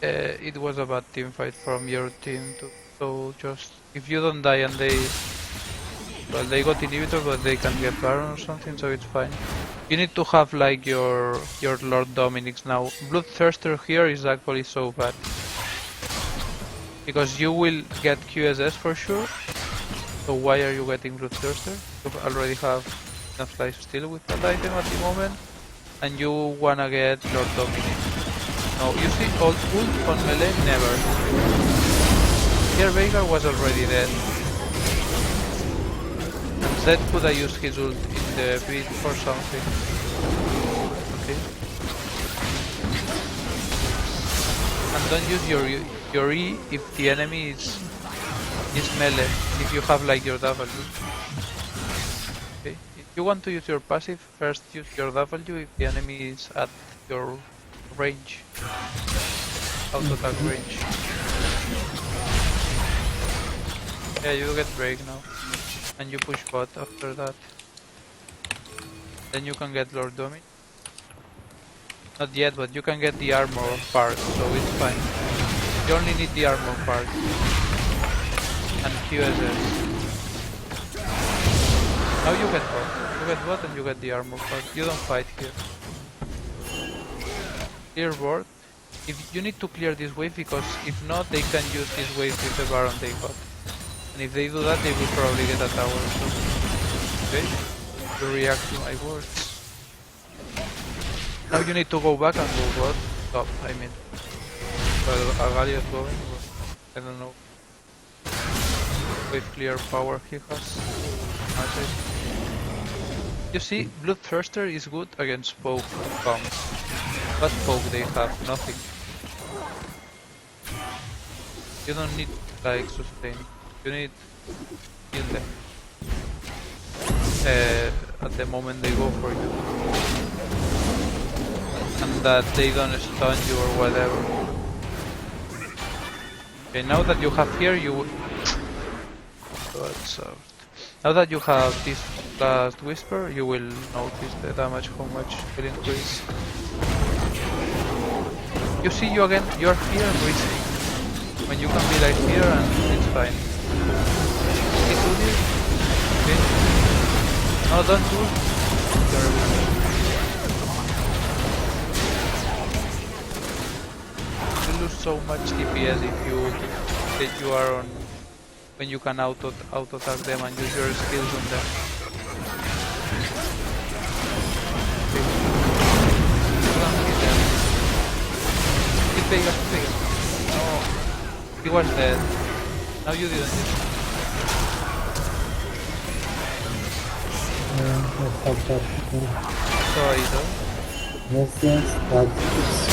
S1: it was a bad team fight from your team too. So just if you don't die and well, they got inhibitor, but they can get Baron or something, so it's fine. You need to have like your Lord Dominic's now. Bloodthirster here is actually so bad because you will get QSS for sure. So why are you getting Bloodthirster? You already have enough life steal with that item at the moment, and you wanna get Lord Dominic. No, you see, ult on melee, never. Here Veigar was already dead. And Zed could have used his ult in the pit or something. Okay. And don't use your E if the enemy is melee, if you have like your W. Okay. If you want to use your passive, first use your W if the enemy is at your range. Auto attack range. Yeah, you get break now. And you push bot after that. Then you can get Lord Domin. Not yet, but you can get the armor part, so it's fine. You only need the armor part. And QSS. Now you get bot. You get bot and you get the armor part. You don't fight here. Clear board. If you need to clear this wave, because if not, they can use this wave with the Baron they got. And if they do that, they will probably get a tower. So, okay, you react to my words. Now you need to go back and go bot. Top, I mean. Well, Agalia is going, but I don't know. With clear power he has. Magic. You see, Bloodthirster is good against poke comps. But poke they have nothing. You don't need like sustain. You need kill them. At the moment they go for you. And that they don't stun you or whatever. Okay, now that you have here you now that you have this last whisper, you will notice the damage, how much will increase. You see, you again, you're here risking. When you can be like here and it's fine. Okay, do this. Okay. No, don't do it. You lose so much DPS if you are on when you can auto attack them and use your skills on them. Okay. You don't hit them. Hit Vegas. No. He was dead. Now you didn't hit him.
S2: Yeah, I fucked up. Yeah.
S1: Sorry though.
S2: Yes, but it's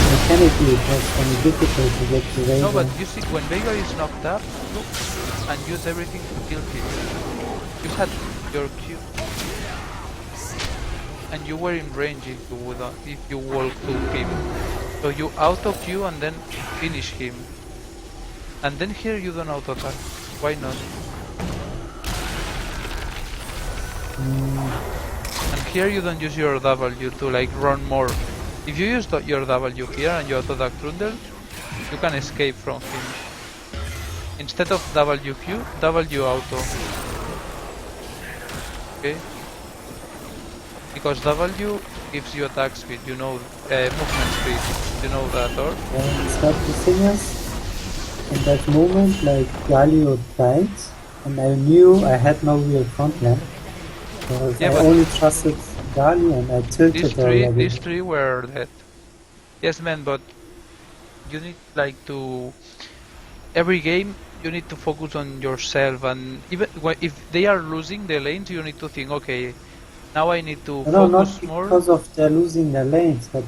S2: mechanically it was kind of difficult to get to Ranger.
S1: No, but you see, when Vega is knocked up, look, and use everything to kill him. You had your Q. And you were in range if you walk to him. So you auto Q and then finish him. And then here you don't auto attack. Why not? And here you don't use your W to like run more. If you use your W here and you auto attack Trundle, you can escape from him. Instead of WQ, W auto. Okay? Because W gives you attack speed, you know, movement speed, you know that, or?
S2: But the thing is, in that moment, like Galio died, and I knew I had no real front line. Because
S1: Yeah,
S2: I
S1: but
S2: only trusted Galio and I tilted already.
S1: these three were dead. Yes, man, but you need like to every game you need to focus on yourself, and even if they are losing the lanes, you need to think, okay, now I need to
S2: No, not
S1: focus more.
S2: because of their losing their lanes, but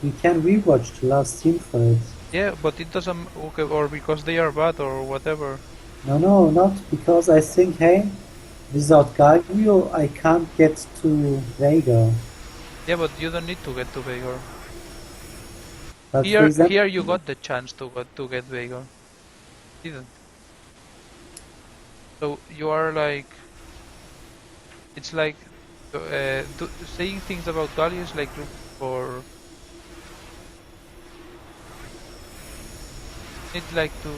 S2: we can rewatch the last team for it.
S1: Yeah, but it doesn't. Okay, or because they are bad or whatever.
S2: No, not because I think, hey, without Galio I can't get to Vega.
S1: Yeah, but you don't need to get to Veigar.
S2: But for
S1: Here,
S2: example,
S1: here you got the chance to get Veigar. Didn't. So you are like, it's like saying things about Galio is like looking for. Need like to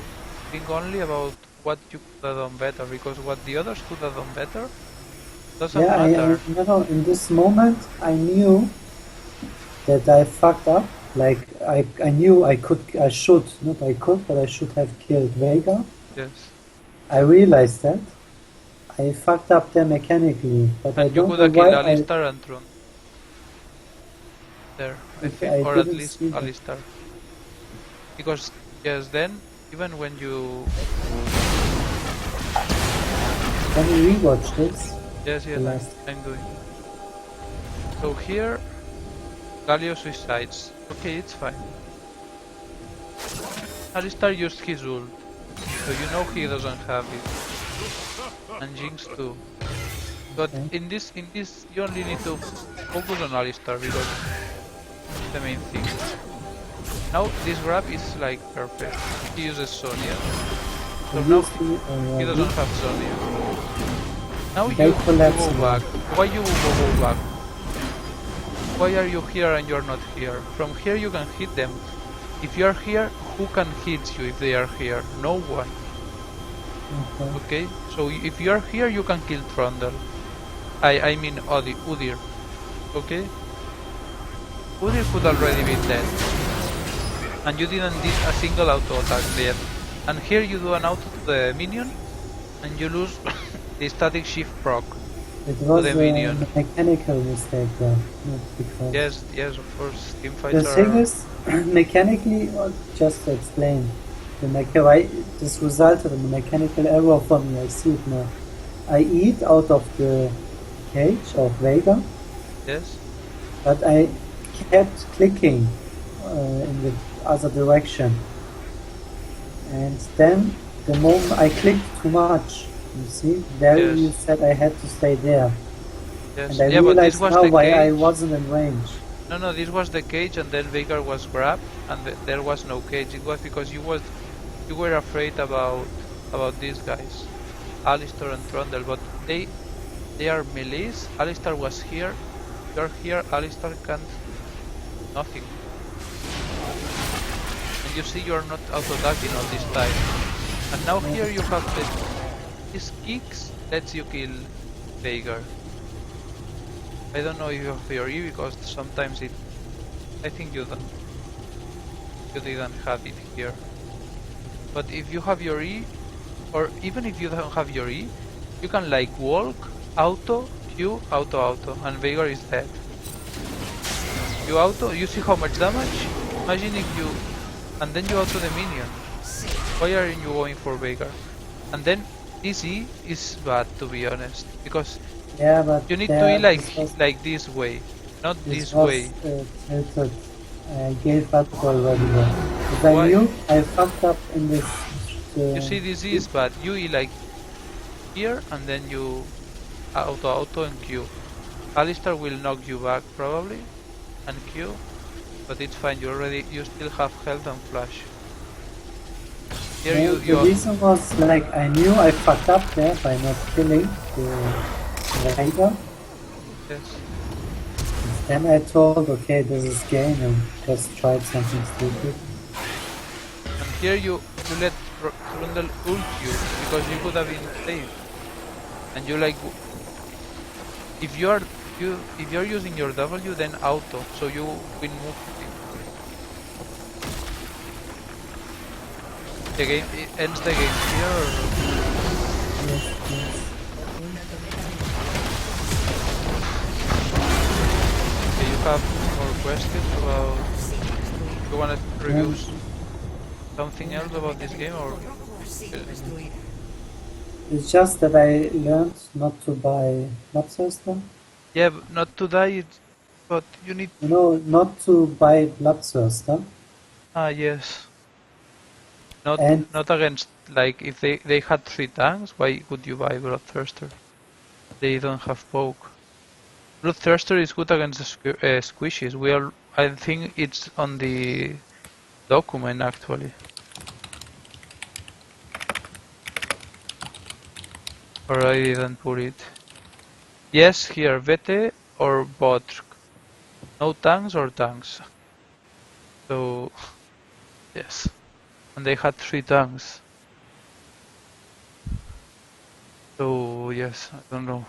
S1: think only about what you could have done better, because what the others could have done better doesn't
S2: yeah,
S1: matter.
S2: no, in this moment I knew that I fucked up. Like I knew I should have killed Vega.
S1: Yes.
S2: I realized that. I fucked up there mechanically, but I
S1: And you
S2: don't
S1: could
S2: know
S1: have
S2: why
S1: killed Alistar and Tron. There, I
S2: Okay,
S1: think,
S2: I
S1: or at
S2: didn't
S1: least
S2: see that.
S1: Alistar. Because yes, then even when you
S2: Can we rewatch this?
S1: yes,
S2: The last.
S1: I'm doing. So here, Galio suicides. Okay, it's fine. Alistar used his ult, so you know he doesn't have it. And Jinx too. But
S2: Okay.
S1: in this, you only need to focus on Alistar because it's the main thing. Now this grab is like perfect. He uses Sonya. So now he doesn't have Sonya. Now
S2: They
S1: you
S2: collapse
S1: go
S2: now.
S1: back. Why you go back? Why are you here and you're not here? From here you can hit them. If you're here, who can hit you if they are here? No one.
S2: Okay.
S1: Okay? So if you're here, you can kill Trundle. I mean Udyr. Okay? Udyr could already be dead. And you didn't did a single auto attack yet. And here you do an auto to the minion and you lose the static shift proc.
S2: It was
S1: the
S2: a
S1: minion.
S2: mechanical mistake there, not because.
S1: Yes, of course. Team
S2: The
S1: fights
S2: thing
S1: are.
S2: is, mechanically, just to explain, why this resulted in a mechanical error for me. I see it now. I eat out of the cage of Vega,
S1: Yes?
S2: but I kept clicking in the other direction. And then, the moment I clicked too much, you see, there
S1: Yes.
S2: you said I had to stay there.
S1: Yes.
S2: And I
S1: Yeah, but this
S2: realized
S1: was
S2: now
S1: the
S2: why I
S1: cage.
S2: wasn't in range.
S1: No, this was the cage, and then Veigar was grabbed, and there was no cage. It was because you were afraid about these guys, Alistar and Trundle, but they are melees. Alistar was here. You're here. Alistar can't nothing. And you see, you're not auto attacking all this time. And now here you have these kicks lets you kill Veigar. I don't know if you have your E because sometimes it. I think you don't. You didn't have it here. But if you have your E, or even if you don't have your E, you can like walk, auto, Q, auto, and Veigar is dead. You auto, you see how much damage? Imagine if you, and then you auto the minion. Why are you going for Veigar? And then this E is bad, to be honest, because
S2: Yeah, but
S1: you need to E like this way, not this
S2: was,
S1: way.
S2: Tilted. I gave up already. Because I
S1: Why?
S2: knew I fucked up in this.
S1: You see, this E is bad. You E like here, and then you auto and Q. Alistar will knock you back probably, and Q, but it's fine. You still have health and flash. Here
S2: The reason was like I knew I fucked up there by not killing the Veigar.
S1: yes.
S2: Then I told, okay, this is game, and just tried something stupid.
S1: And here you let Trundle ult you because you could have been safe. And you like if you're using your W then auto, so you will move. The game it ends the game here. Or...
S2: Yes, yes.
S1: Okay, you have more questions about. You want to review something else about this game or?
S2: It's just that I learned not to buy Bloodthirster.
S1: Yeah, not to die, but you need.
S2: You know, not to buy Bloodthirster.
S1: Ah, yes. Not
S2: And
S1: not against like if they had 3 tanks, why would you buy Bloodthirster? They don't have poke. Bloodthirster is good against the squishies. I think it's on the document actually. Or I didn't put it. Yes, here, Vete or Bodrk. No tanks or tanks. So, yes. And they had 3 tanks. So, yes, I don't know.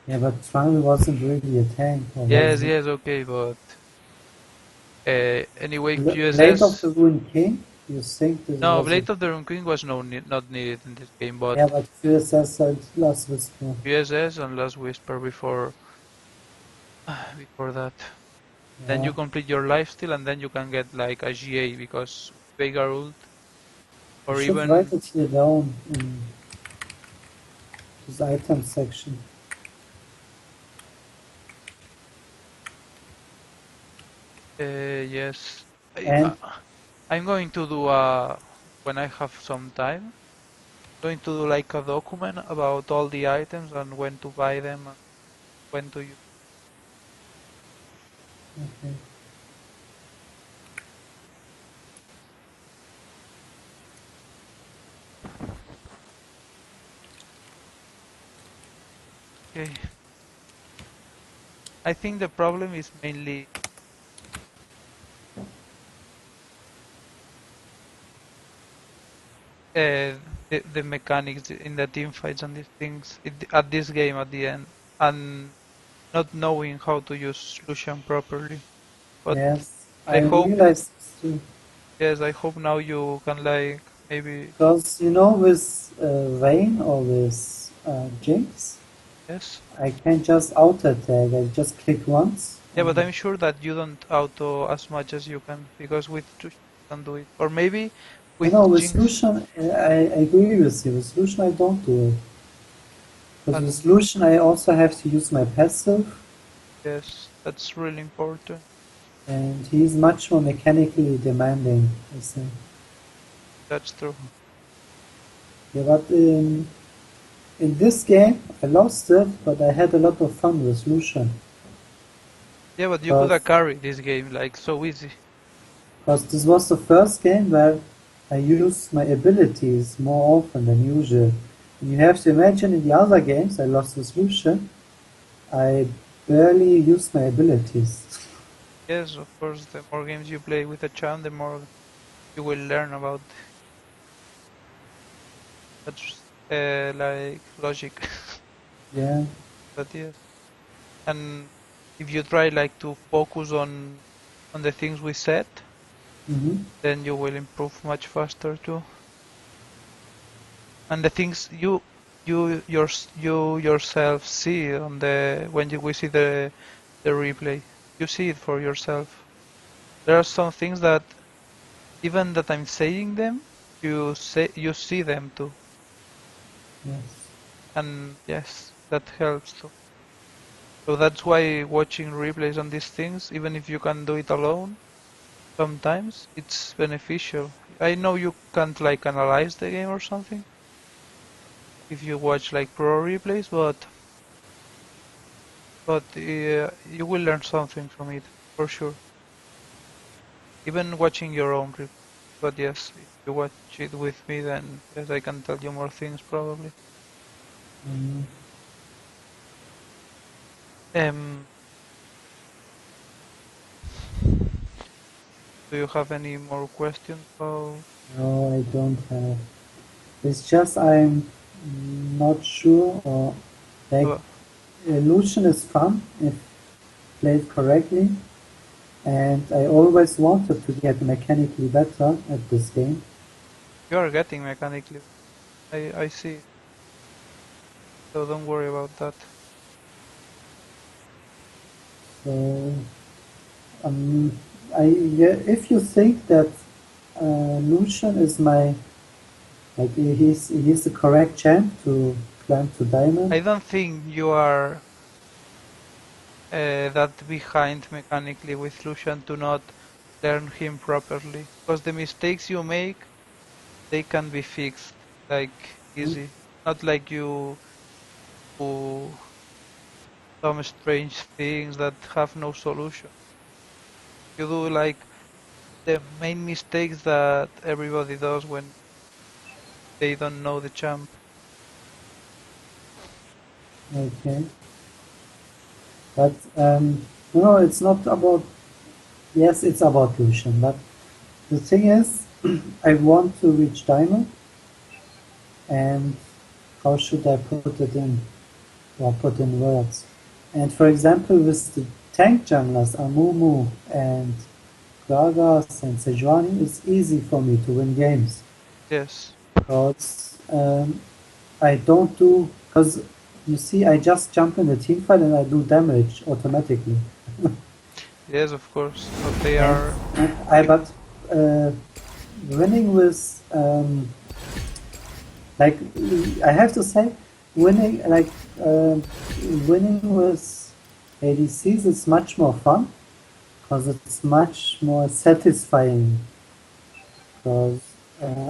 S2: yeah, but Trundle wasn't really a tank. Or
S1: Yes,
S2: was it?
S1: yes, okay, but... anyway,
S2: Blade of
S1: QSS...
S2: the Ruined King? You think this
S1: No,
S2: was a...
S1: Blade of the Rune King was not needed in this game, but
S2: Yeah, but QSS said Last Whisper.
S1: QSS and Last Whisper before that. Then
S2: Yeah.
S1: you complete your lifesteal and then you can get like a GA because Veigar ult
S2: You
S1: or
S2: should write
S1: even
S2: it here down in this item section.
S1: yes.
S2: And
S1: I'm going to do when I have some time, going to do like a document about all the items and when to buy them and when to use.
S2: okay.
S1: Okay. I think the problem is mainly the mechanics in the team fights and these things at this game at the end, and not knowing how to use Lucian properly. But
S2: Yes,
S1: I
S2: I
S1: hope,
S2: realized this too.
S1: yes, I hope now you can like maybe,
S2: Because, you know, with Vayne or with Jinx,
S1: yes.
S2: I can just auto attack. I just click once.
S1: Yeah, but I'm sure that you don't auto as much as you can because with Lucian you can do it. Or maybe
S2: You
S1: with
S2: know, with
S1: Jinx.
S2: Lucian, I agree with you. With Lucian, I don't do it. Because
S1: And
S2: with Lucian, I also have to use my passive,
S1: yes, that's really important.
S2: and he's much more mechanically demanding, I think.
S1: That's true.
S2: Yeah, but in this game, I lost it, but I had a lot of fun with Lucian.
S1: Yeah, but you could have carried this game like so easy.
S2: Because this was the first game where I used my abilities more often than usual. And you have to imagine in the other games I lost with Lucian, I barely used my abilities.
S1: Yes, of course, the more games you play with a champ, the more you will learn about. That's like logic.
S2: Yeah.
S1: But yes. And if you try like to focus on the things we said,
S2: Mm-hmm.
S1: then you will improve much faster too. And the things you yourself see on the when we see the replay, you see it for yourself. There are some things that even that I'm saying them, you see them too.
S2: Yes.
S1: And yes, that helps too. So that's why watching replays on these things, even if you can do it alone, sometimes it's beneficial. I know you can't like analyze the game or something if you watch like pro replays, but you will learn something from it for sure. Even watching your own replay. But yes, if you watch it with me, then yes, I can tell you more things probably.
S2: Mm-hmm.
S1: Do you have any more questions about?
S2: No, I don't have. It's just I'm not sure, or like
S1: Uh,
S2: Illusion is fun if played correctly, and I always wanted to get mechanically better at this game.
S1: You are getting mechanically. I see. So don't worry about that.
S2: So, um, yeah, if you think that Lucian is he's the correct champ to climb to diamond.
S1: I don't think you are that behind mechanically with Lucian to not learn him properly. Because the mistakes you make, they can be fixed like easy. Not like you do some strange things that have no solution. You do like the main mistakes that everybody does when they don't know the champ.
S2: Okay. But no, it's not about. Yes, it's about Lucian, but the thing is, I want to reach diamond, and how should I put it in, or put in words? And for example, with the tank junglers, Amumu and Gragas and Sejuani, it's easy for me to win games.
S1: Yes.
S2: Because I don't do, because you see, I just jump in the team fight and I do damage automatically.
S1: Yes, of course. But they
S2: And,
S1: are.
S2: but winning with like I have to say, winning winning with ADCs is much more fun because it's much more satisfying. Because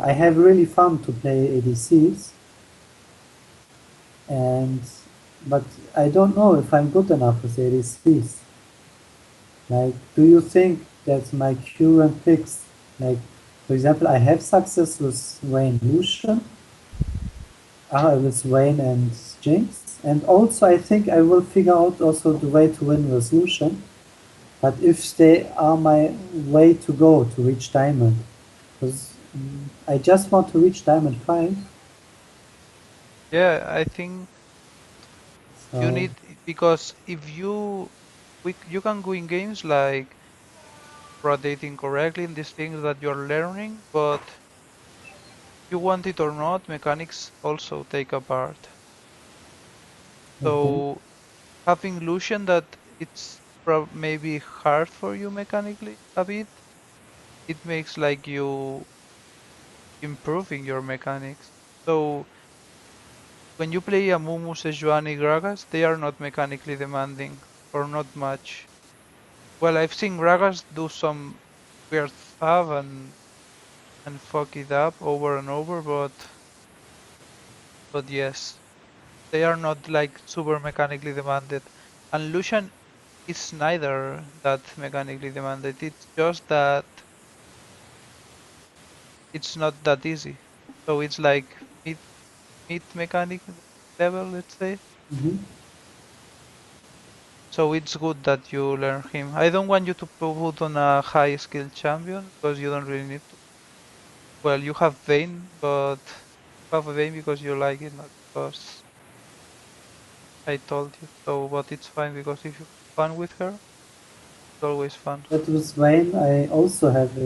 S2: I have really fun to play ADCs, but I don't know if I'm good enough with ADCs. Like, do you think that my current picks, like, for example, I have success with Wayne Lucian, with Wayne and Jinx, and also I think I will figure out also the way to win with Lucian, but if they are my way to go to reach Diamond, because I just want to reach Diamond 5.
S1: Yeah, I think you
S2: So,
S1: need, because if you you can win games like rotating correctly in these things that you're learning, but you want it or not, mechanics also take a part.
S2: okay.
S1: So having Lucian that it's maybe hard for you mechanically a bit, it makes like you improving your mechanics. So when you play a Mumu, Sejuani, Gragas, they are not mechanically demanding or not much. Well, I've seen Gragas do some weird stuff and fuck it up over and over, but yes, they are not like super mechanically demanded. And Lucian is neither that mechanically demanded. It's just that it's not that easy. So it's like mid mechanic level, let's say.
S2: Mhm.
S1: So it's good that you learn him. I don't want you to put on a high skill champion because you don't really need to. Well, you have Vayne, but you have Vayne because you like it, not because I told you. So, but it's fine because if you have fun with her, it's always fun.
S2: But with Wayne, I also have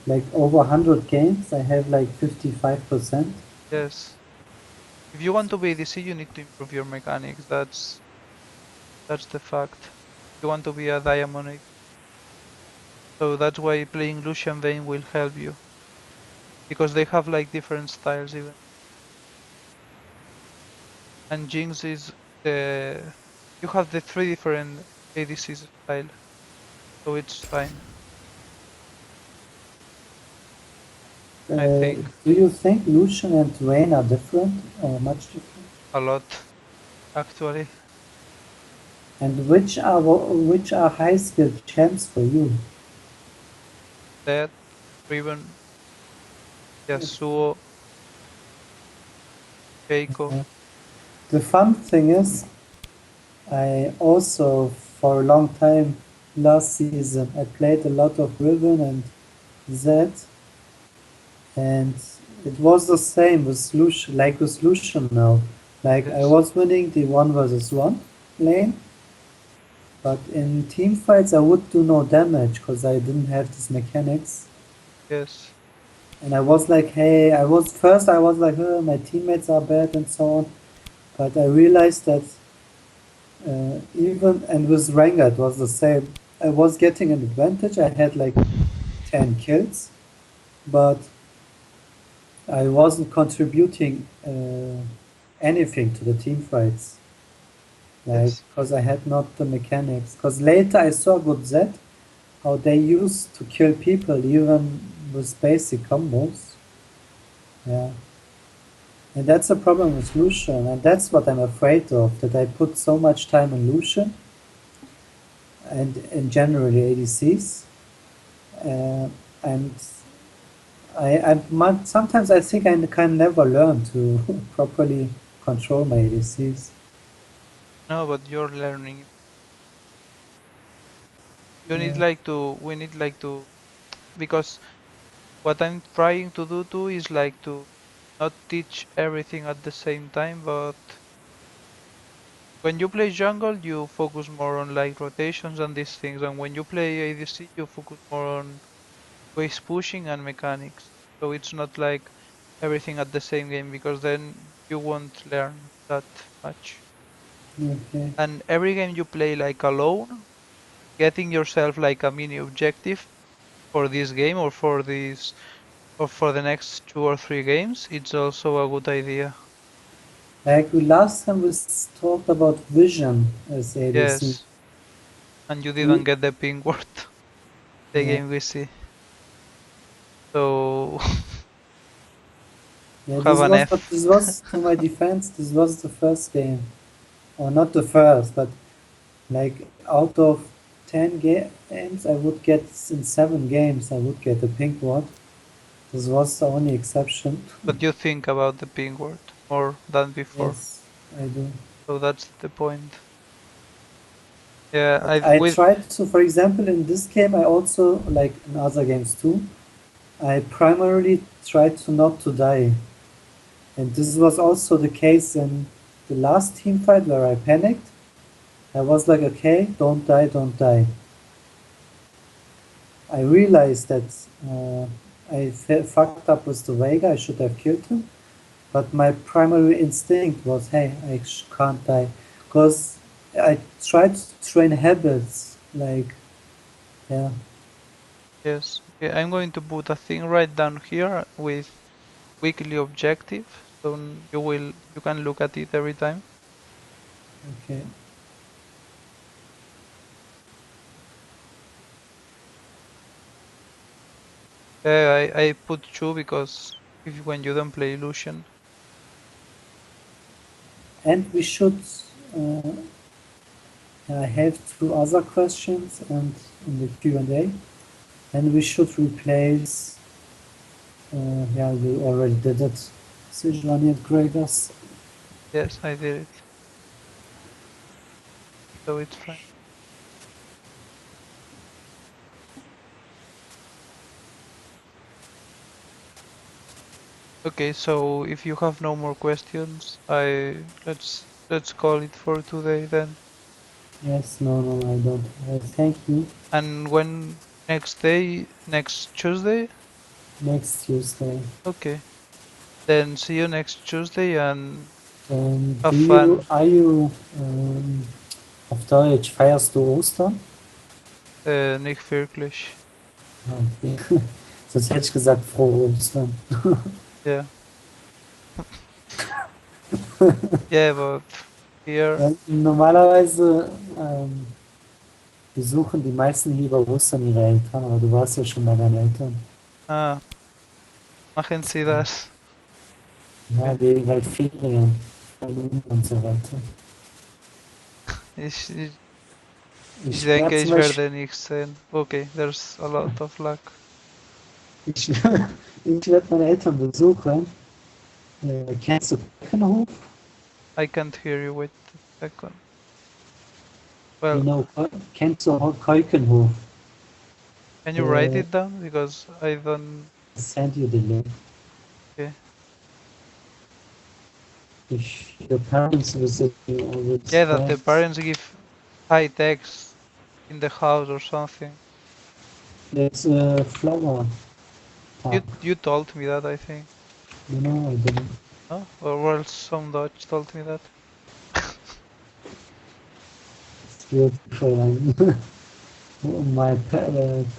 S2: like over 100 games. I have like 55%.
S1: Yes. If you want to be ADC, you need to improve your mechanics. That's the fact. You want to be a diamond. So that's why playing Lucian Vayne will help you. Because they have like different styles even. And Jinx is the you have the three different ADC style. So it's fine. I think
S2: Do you think Lucian and Wayne are different or much different?
S1: a lot actually.
S2: And which are high skilled champs for you?
S1: That Riven, Yasuo, Keiko.
S2: The fun thing is, I also for a long time last season I played a lot of Riven and Zed, and it was the same with Lucian, like with Lucian now. Like I
S1: Yes.
S2: was winning the 1 versus 1 lane, but in team fights I would do no damage because I didn't have these mechanics.
S1: Yes.
S2: And I was like, hey, I was like, oh, my teammates are bad and so on. But I realized that even, and with Rengar it was the same. I was getting an advantage. I had like 10 kills, but I wasn't contributing anything to the team fights. Like,
S1: Yes.
S2: because I had not the mechanics. Because later I saw with Zed how they used to kill people even with basic combos. Yeah. And that's a problem with Lucian, and that's what I'm afraid of, that I put so much time on Lucian and in generally ADCs. And sometimes I think I can never learn to properly control my ADCs.
S1: No, but you're learning. You need
S2: Yeah.
S1: like to. We need like to. Because what I'm trying to do too is like to not teach everything at the same time, but when you play jungle, you focus more on like rotations and these things, and when you play ADC, you focus more on waste pushing and mechanics. So it's not like everything at the same game because then you won't learn that much.
S2: Okay.
S1: And every game you play like alone, getting yourself like a mini objective for this game or for this or for the next 2 or 3 games, it's also a good idea.
S2: Like last time we talked about vision as ADC.
S1: Yes, and you didn't
S2: We,
S1: get the ping word the
S2: yeah.
S1: game we see. So
S2: Yeah,
S1: have an F.
S2: this was to my defense, this was the first game. Or not the first, but like out of 10 games, I would get in 7 games, I would get a pink one. This was the only exception.
S1: But you think about the ping word more than before.
S2: Yes, I do.
S1: So that's the point. Yeah,
S2: But
S1: I
S2: I
S1: with
S2: tried to, for example, in this game, I also, like in other games too, I primarily tried to not to die. And this was also the case in the last team fight where I panicked. I was like, okay, don't die, don't die. I realized that I fucked up with the Vega, I should have killed him. But my primary instinct was, hey, I can't die. Because I tried to train habits, like, yeah.
S1: yes. Okay, I'm going to put a thing right down here with weekly objective. So you can look at it every time.
S2: Okay.
S1: I put 2 because if when you don't play Illusion.
S2: And we should. I have 2 other questions and in the Q&A, and we should replace. Yeah, we already did it. Sejuani and Gregors.
S1: Yes, I did it. So it's fine. Okay, so if you have no more questions, let's call it for today then.
S2: Yes, no, I don't. Thank you.
S1: And when next day, next Tuesday?
S2: Next Tuesday.
S1: Okay. Then see you next Tuesday and have
S2: Do you,
S1: fun.
S2: are you, auf Deutsch, feierst du Ostern?
S1: Nicht wirklich.
S2: Okay. Sonst hätte ich gesagt, frohe Ostern.
S1: Yeah. Yeah, but here,
S2: Ja, normalerweise besuchen die meisten hier über Ostern ihre Eltern, aber du warst ja schon bei deinen Eltern.
S1: machen Sie das.
S2: Ja, wegen halt Ferien, Verlobung und so weiter.
S1: Ich, ich, ich
S2: Ich werde
S1: denke,
S2: zum
S1: ich
S2: Beispiel,
S1: werde nicht sehen. Okay, there's a lot of luck.
S2: ich, ich werde meine Eltern besuchen. Kennst du Keukenhof?
S1: I can't hear you. Wait a second.
S2: You
S1: Well,
S2: know, kennst du Keukenhof?
S1: Can you write
S2: Uh,
S1: it down? Because I don't...
S2: Send you the link.
S1: Okay.
S2: If your parents visit you or with
S1: Yeah, that the
S2: friends,
S1: parents give high text in the house or something.
S2: it's a flower park.
S1: You told me that, I think.
S2: No, I didn't.
S1: No? Or else some Dutch told me that.
S2: It's beautiful. And my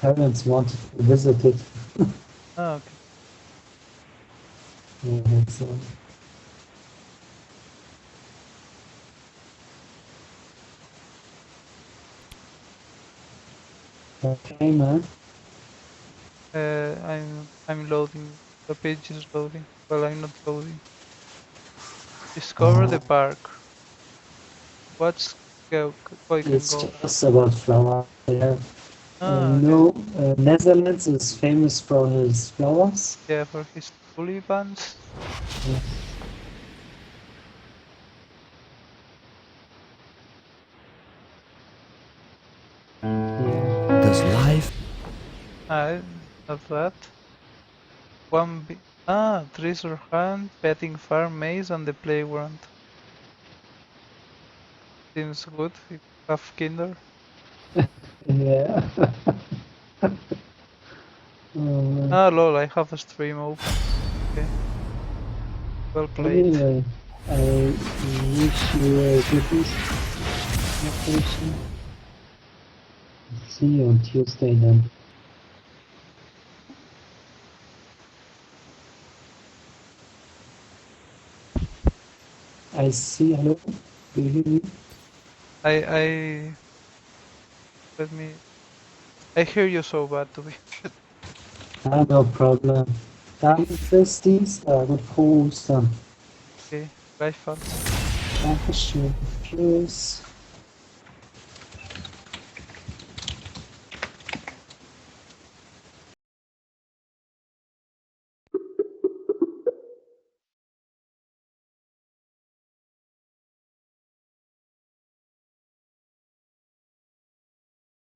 S2: parents wanted to visit it.
S1: Ah, okay.
S2: Yeah, so. Okay, man.
S1: I'm loading. The page is loading. Well, I'm not loading. Discover the park. What's go? Koi can
S2: It's
S1: go.
S2: just about flowers. Yeah.
S1: Ah, okay.
S2: Netherlands is famous for his flowers.
S1: Yeah, for his tulipans.
S2: Yeah. Yeah.
S4: Does life
S1: Ah, not that. Treasure hunt, petting farm, maze, and the playground. Seems good. If you have kinder.
S2: Yeah. Man.
S1: Ah, lol, I have a stream open. Okay. Well played.
S2: Anyway, I wish you a good vacation. See you on Tuesday then. I see. Hello. Do you hear me?
S1: Let me. I hear you so bad to be.
S2: Ah, no problem. Danke fürs Dienstag und frohe Ostern.
S1: Okay, gleichfalls.
S2: Dankeschön. Tschüss.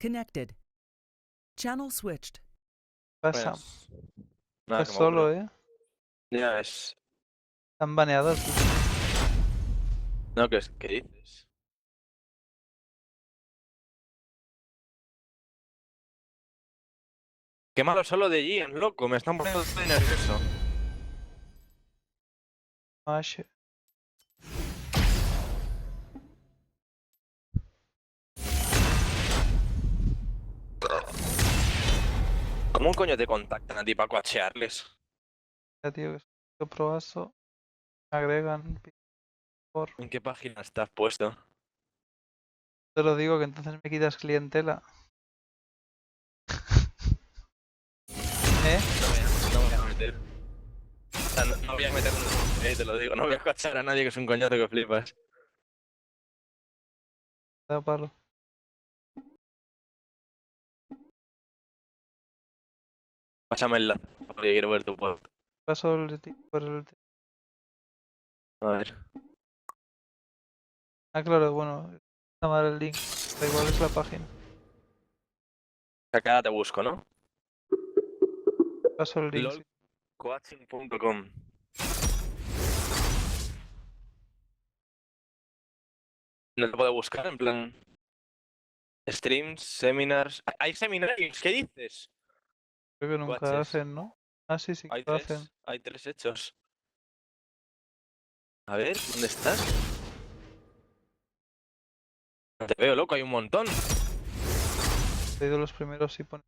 S4: connected? Channel switched.
S1: Pasa.
S5: Pues, nada,
S1: Estás
S5: que me
S1: solo,
S5: aburro. Ya es.
S1: Están baneados.
S5: No, ¿qué dices? Qué malo solo de Gian, loco, me están poniendo todo nervioso.
S1: Ah, shit.
S5: ¿Cómo coño te contactan a ti para coachearles?
S1: Ya, tío, que probazo. Agregan. Por...
S5: ¿En qué página estás puesto?
S1: Te lo digo que entonces me quitas clientela. ¿Eh?
S5: No me voy a meter. O sea, no voy a meter te lo digo, no voy a coachear a nadie que es un coñazo que flipas.
S1: Da palo.
S5: Pásame el enlace, porque quiero ver tu post.
S1: Paso por el...
S5: A ver.
S1: Ah, claro, bueno. Está mal el link. Da igual, es la página.
S5: Acá te busco, ¿no?
S1: Paso el link. Sí.
S5: lolcoaching.com. No te puedo buscar, en plan. Streams, seminars. ¿Hay seminarios? ¿Qué dices?
S1: Creo que nunca
S5: Coaches.
S1: hacen, ¿no? Ah, sí, sí,
S5: Hay
S1: que lo hacen.
S5: hay 3 hechos. A ver, ¿dónde estás? No te veo, loco, hay un montón.
S1: He ido los primeros y pone.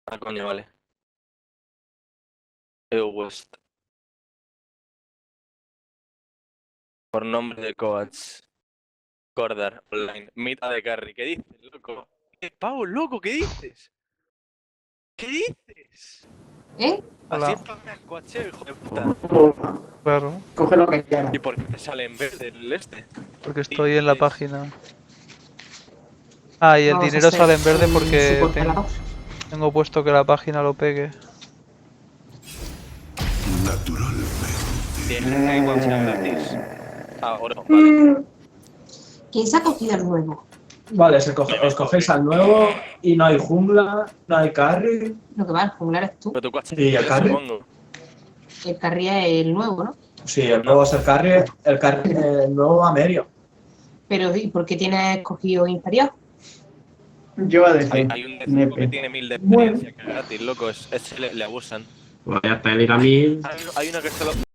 S5: Ah, coño, vale. West. Por nombre de coach. Cordar, online. Meet a de carry. ¿Qué dices, loco? Pau, loco, ¿qué dices? ¿Qué dices?
S6: ¿Eh?
S1: Hola.
S5: Así está el coacheo, hijo de puta.
S1: Claro,
S6: Coge lo que quieras.
S5: ¿Y por qué te sale en verde el este?
S1: porque estoy en la
S5: Dices.
S1: página. Ah, y el
S6: Vamos a
S1: dinero
S6: hacer
S1: sale en verde
S6: un
S1: porque
S6: superpelado.
S1: tengo puesto que la página lo pegue.
S5: Tienes que coachear gratis. Ah, oro, vale.
S6: ¿Quién se ha cogido el nuevo? Vale, os cogéis al nuevo y no hay jungla, no hay carry.
S7: Lo que va, el junglar es tú.
S5: Pero tu coche
S6: ¿Y el carry?
S5: supongo.
S7: El carry es el nuevo, ¿no?
S6: Sí, el nuevo es el carry, el nuevo va medio.
S7: Pero ¿y por qué tienes escogido inferior?
S8: Yo a decir.
S5: Hay un décimo que tiene 1000 de experiencia, que es gratis, loco. Le abusan.
S8: Voy a pedir a 1000.
S5: Hay uno que solo